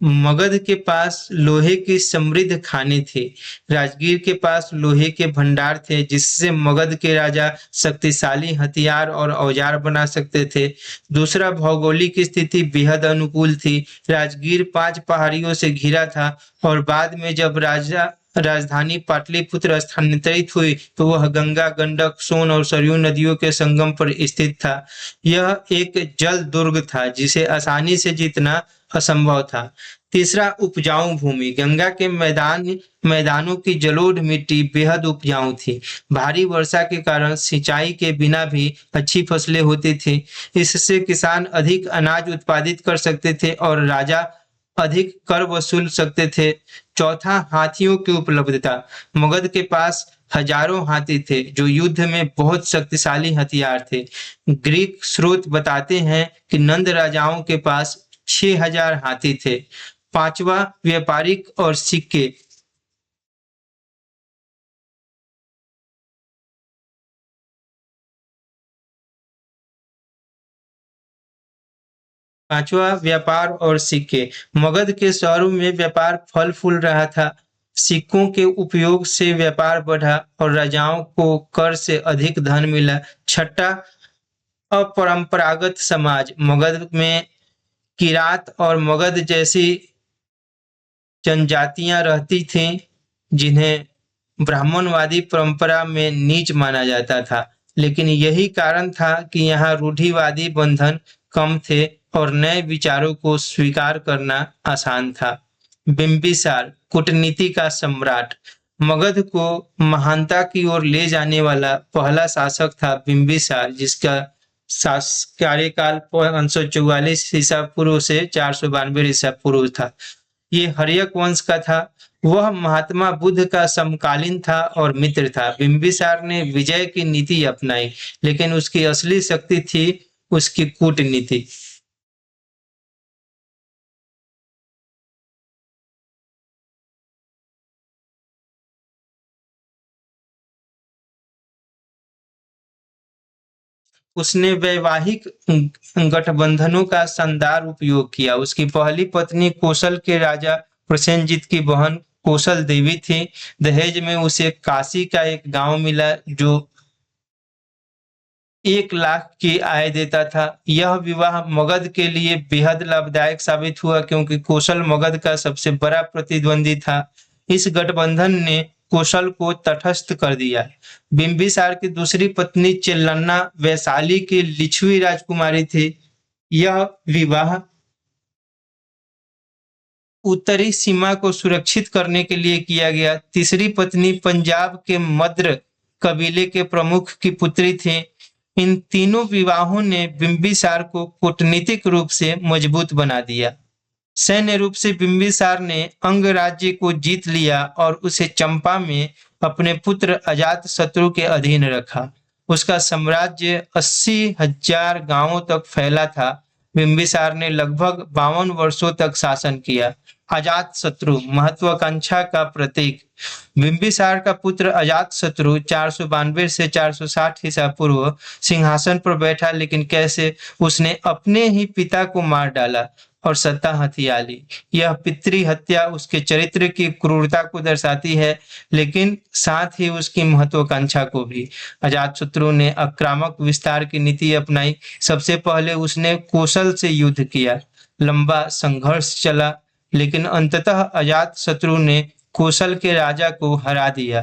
A: मगध के पास लोहे की समृद्ध खानी थी। राजगीर के पास लोहे के भंडार थे, जिससे मगध के राजा शक्तिशाली हथियार और औजार बना सकते थे। दूसरा, भौगोलिक स्थिति बेहद अनुकूल थी। राजगीर 5 पहाड़ियों से घिरा था और बाद में जब राजधानी पाटलिपुत्र स्थानांतरित हुई तो वह गंगा, गंडक, सोन और सरयू नदियों के संगम पर स्थित था। यह एक जल दुर्ग था जिसे आसानी से जीतना असंभव था। तीसरा, उपजाऊ भूमि। गंगा के मैदानों की जलोढ़ मिट्टी बेहद उपजाऊ थी। भारी वर्षा के कारण सिंचाई के बिना भी अच्छी फसलें होती थी। इससे किसान अधिक अनाज उत्पादित कर सकते थे और राजा अधिक कर वसूल सकते थे। चौथा, हाथियों की उपलब्धता। मगध के पास हजारों हाथी थे, जो युद्ध में बहुत शक्तिशाली हथियार थे। ग्रीक स्रोत बताते हैं कि नंद राजाओं के पास 6000 हाथी थे। पांचवा, व्यापारिक और सिक्के। पांचवा, व्यापार और सिक्के। मगध के शहरों में व्यापार फल फूल रहा था। सिक्कों के उपयोग से व्यापार बढ़ा और राजाओं को कर से अधिक धन मिला। छठा, अपरंपरागत समाज। मगध में किरात और मगध जैसी जनजातियां रहती थीं, जिन्हें ब्राह्मणवादी परंपरा में नीच माना जाता था। लेकिन यही कारण था कि यहाँ रूढ़िवादी बंधन कम थे और नए विचारों को स्वीकार करना आसान था। बिंबिसार, कूटनीति का सम्राट। मगध को महानता की ओर ले जाने वाला पहला शासक था बिंबिसार, जिसका कार्यकाल 544 ईसा पूर्व से 492 ईसा पूर्व था। ये हर्यक वंश का था। वह महात्मा बुद्ध का समकालीन था और मित्र था। बिंबिसार ने विजय की नीति अपनाई, लेकिन उसकी असली शक्ति थी उसकी कूटनीति। उसने वैवाहिक गठबंधनों का शानदार उपयोग किया। उसकी पहली पत्नी कौशल के राजा प्रसेनजीत की बहन कौशल देवी थी। दहेज में उसे काशी का एक गांव मिला जो 1 लाख की आय देता था। यह विवाह मगध के लिए बेहद लाभदायक साबित हुआ, क्योंकि कौशल मगध का सबसे बड़ा प्रतिद्वंदी था। इस गठबंधन ने कौशल को तटस्थ कर दिया। बिंबिसार की दूसरी पत्नी चेल्लन्ना वैशाली की लिच्छवी राजकुमारी थी। यह विवाह उत्तरी सीमा को सुरक्षित करने के लिए किया गया। तीसरी पत्नी पंजाब के मद्र कबीले के प्रमुख की पुत्री थी। इन तीनों विवाहों ने बिंबिसार को कूटनीतिक रूप से मजबूत बना दिया। सैन्य रूप से बिंबिसार ने अंग राज्य को जीत लिया और उसे चंपा में अपने पुत्र अजातशत्रु के अधीन रखा। उसका साम्राज्य 80,000 गांवों तक फैला था। बिंबिसार ने लगभग 52 वर्षों तक शासन किया। अजातशत्रु महत्वाकांक्षा का प्रतीक। बिंबिसार का पुत्र अजातशत्रु 492 से 460 ईसा पूर्व सिंहासन पर बैठा, लेकिन कैसे? उसने अपने ही पिता को मार डाला और सत्ता हथिया ली। यह पितृ हत्या उसके चरित्र की क्रूरता को दर्शाती है, लेकिन साथ ही उसकी महत्वाकांक्षा को भी। अजातशत्रु ने आक्रामक विस्तार की नीति अपनाई। सबसे पहले उसने कौशल से युद्ध किया। लंबा संघर्ष चला, लेकिन अंततः अजातशत्रु ने कौशल के राजा को हरा दिया।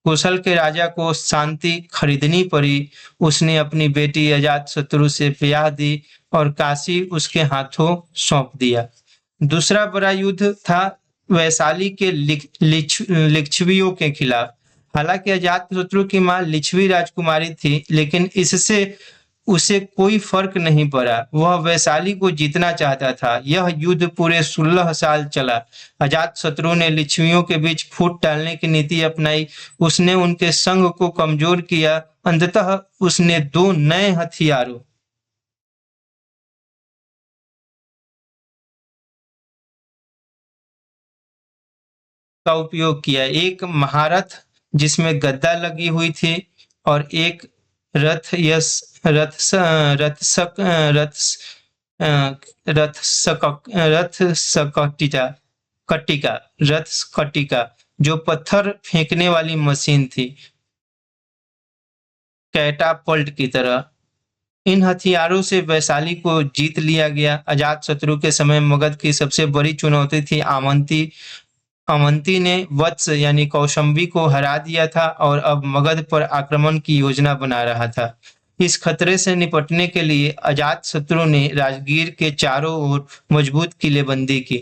A: कौशल के राजा को शांति खरीदनी पड़ी। उसने अपनी बेटी अजातशत्रु से ब्याह दी और काशी उसके हाथों सौंप दिया। दूसरा बड़ा युद्ध था वैशाली के लिच्छवियों के खिलाफ। हालांकि अजातशत्रु की मां लिच्छवी राजकुमारी थी, लेकिन इससे उसे कोई फर्क नहीं पड़ा। वह वैशाली को जीतना चाहता था। यह युद्ध पूरे 16 साल चला। अजातशत्रु ने लिच्छवियों के बीच फूट डालने की नीति अपनाई। उसने उनके संघ को कमजोर किया। अंततः उसने 2 नए हथियारों का उपयोग किया। एक महारथ जिसमें गद्दा लगी हुई थी और एक रथ यस रथ स, रथ सक, रथ रथ सक, रथ सकटिका कटिका रथ कटिका, जो पत्थर फेंकने वाली मशीन थी, कैटापल्ट की तरह। इन हथियारों से वैशाली को जीत लिया गया। अजातशत्रु के समय मगध की सबसे बड़ी चुनौती थी अवंती। अवंती ने वत्स यानी कौशंबी को हरा दिया था और अब मगध पर आक्रमण की योजना बना रहा था। इस खतरे से निपटने के लिए अजातशत्रु ने राजगीर के चारों ओर मजबूत किलेबंदी की।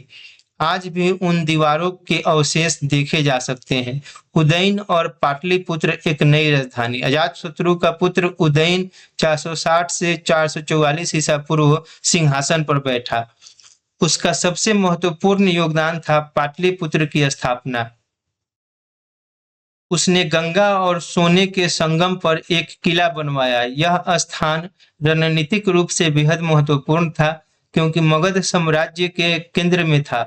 A: आज भी उन दीवारों के अवशेष देखे जा सकते हैं। उदयन और पाटलिपुत्र एक नई राजधानी। अजातशत्रु का पुत्र उदयन 460 से 444 ईसा पूर्व सिंहासन पर बैठा। उसका सबसे महत्वपूर्ण योगदान था पाटलिपुत्र की स्थापना। उसने गंगा और सोने के संगम पर एक किला बनवाया। यह स्थान रणनीतिक रूप से बेहद महत्वपूर्ण था, क्योंकि मगध साम्राज्य के केंद्र में था।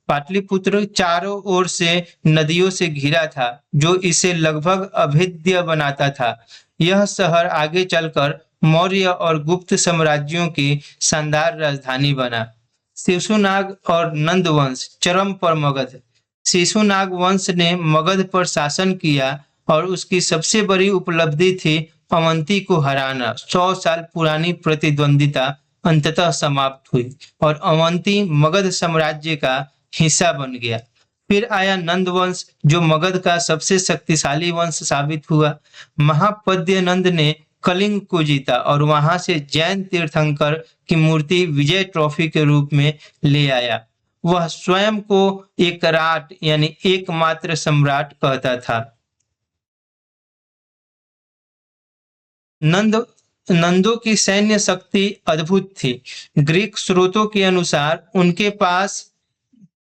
A: पाटलिपुत्र चारों ओर से नदियों से घिरा था, जो इसे लगभग अभेद्य बनाता था। यह शहर आगे चलकर मौर्य और गुप्त साम्राज्यों की शानदार राजधानी बना। शिशुनाग और नंद वंश चरम पर मगध। शिशुनाग वंश ने मगध पर शासन किया और उसकी सबसे बड़ी उपलब्धि थी अवंती को हराना। 100 साल पुरानी प्रतिद्वंदिता अंततः समाप्त हुई और अवंती मगध साम्राज्य का हिस्सा बन गया। फिर आया नंद वंश, जो मगध का सबसे शक्तिशाली वंश साबित हुआ। महापद्य नंद ने कलिंग को जीता और वहां से जैन तीर्थंकर की मूर्ति विजय ट्रॉफी के रूप में ले आया। वह स्वयं को एक राट यानी एकमात्र सम्राट कहता था। नंदों की सैन्य शक्ति अद्भुत थी। ग्रीक स्रोतों के अनुसार उनके पास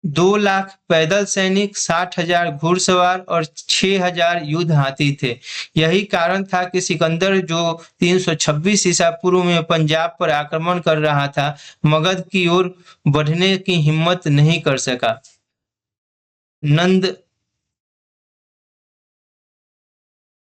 A: 2 लाख पैदल सैनिक, 60,000 घुड़सवार और 6,000 युद्ध हाथी थे। यही कारण था कि सिकंदर, जो 326 ईसा पूर्व में पंजाब पर आक्रमण कर रहा था, मगध की ओर बढ़ने की हिम्मत नहीं कर सका।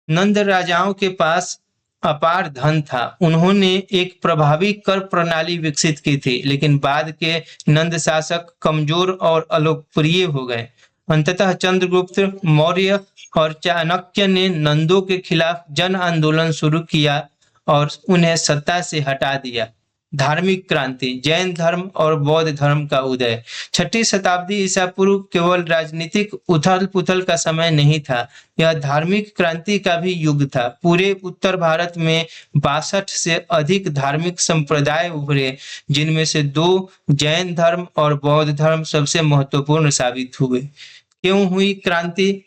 A: नंद राजाओं के पास अपार धन था। उन्होंने एक प्रभावी कर प्रणाली विकसित की थी, लेकिन बाद के नंद शासक कमजोर और अलोकप्रिय हो गए। अंततः चंद्रगुप्त मौर्य और चाणक्य ने नंदों के खिलाफ जन आंदोलन शुरू किया और उन्हें सत्ता से हटा दिया। धार्मिक क्रांति, जैन धर्म और बौद्ध धर्म का उदय। 6ठी शताब्दी ईसा पूर्व केवल राजनीतिक उथल पुथल का समय नहीं था, यह धार्मिक क्रांति का भी युग था। पूरे उत्तर भारत में 62 से अधिक धार्मिक संप्रदाय उभरे, जिनमें से 2 जैन धर्म और बौद्ध धर्म सबसे महत्वपूर्ण साबित हुए। क्यों हुई क्रांति?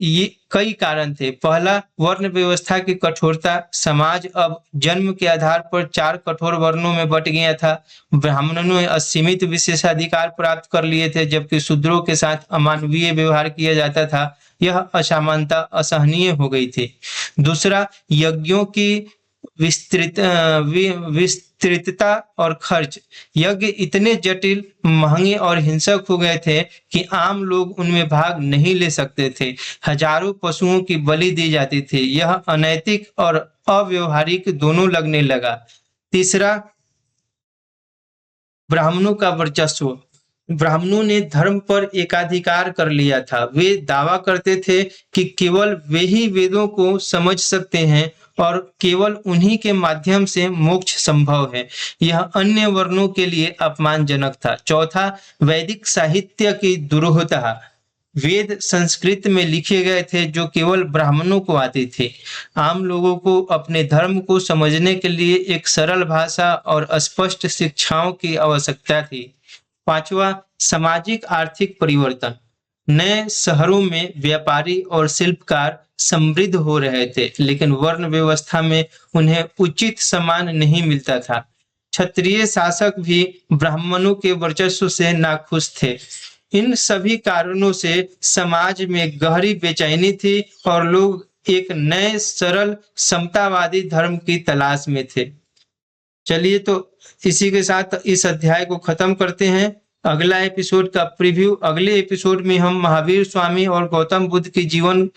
A: ये कई कारण थे। पहला, वर्ण व्यवस्था की कठोरता। समाज अब जन्म के आधार पर 4 कठोर वर्णों में बट गया था। ब्राह्मणों ने असीमित विशेषाधिकार प्राप्त कर लिए थे, जबकि शूद्रों के साथ अमानवीय व्यवहार किया जाता था। यह असमानता असहनीय हो गई थी। दूसरा, यज्ञों की विस्तृतता और खर्च। यज्ञ इतने जटिल, महंगे और हिंसक हो गए थे कि आम लोग उनमें भाग नहीं ले सकते थे। हजारों पशुओं की बलि दी जाती थी। यह अनैतिक और अव्यवहारिक दोनों लगने लगा। तीसरा, ब्राह्मणों का वर्चस्व। ब्राह्मणों ने धर्म पर एकाधिकार कर लिया था। वे दावा करते थे कि केवल वे ही वेदों को समझ सकते हैं और केवल उन्हीं के माध्यम से मोक्ष संभव है। यह अन्य वर्णों के लिए अपमानजनक था। चौथा, वैदिक साहित्य की दुरूहता। वेद संस्कृत में लिखे गए थे, जो केवल ब्राह्मणों को आते थे। आम लोगों को अपने धर्म को समझने के लिए एक सरल भाषा और स्पष्ट शिक्षाओं की आवश्यकता थी। पांचवा, सामाजिक आर्थिक परिवर्तन। नए शहरों में व्यापारी और शिल्पकार समृद्ध हो रहे थे, लेकिन वर्ण व्यवस्था में उन्हें उचित सम्मान नहीं मिलता था। क्षत्रिय शासक भी ब्राह्मणों के वर्चस्व से नाखुश थे। इन सभी कारणों से समाज में गहरी बेचैनी थी और लोग एक नए सरल समतावादी धर्म की तलाश में थे। चलिए, तो इसी के साथ इस अध्याय को खत्म करते हैं। अगला एपिसोड का प्रीव्यू, अगले एपिसोड में हम महावीर स्वामी और गौतम बुद्ध की जीवन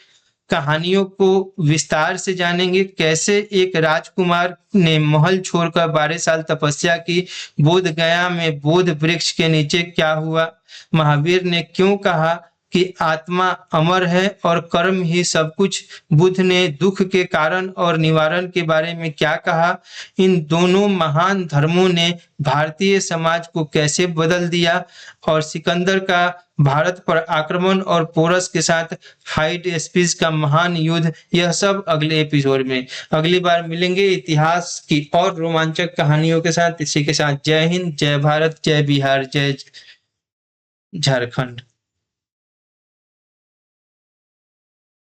A: कहानियों को विस्तार से जानेंगे। कैसे एक राजकुमार ने महल छोड़कर 12 साल तपस्या की, बोध गया में बोध वृक्ष के नीचे क्या हुआ, महावीर ने क्यों कहा कि आत्मा अमर है और कर्म ही सब कुछ, बुद्ध ने दुख के कारण और निवारण के बारे में क्या कहा, इन दोनों महान धर्मों ने भारतीय समाज को कैसे बदल दिया, और सिकंदर का भारत पर आक्रमण और पोरस के साथ हाइड स्पीच का महान युद्ध, यह सब अगले एपिसोड में। अगली बार मिलेंगे इतिहास की और रोमांचक कहानियों के साथ। इसी के साथ जय हिंद, जय भारत, जय बिहार, जय झारखंड।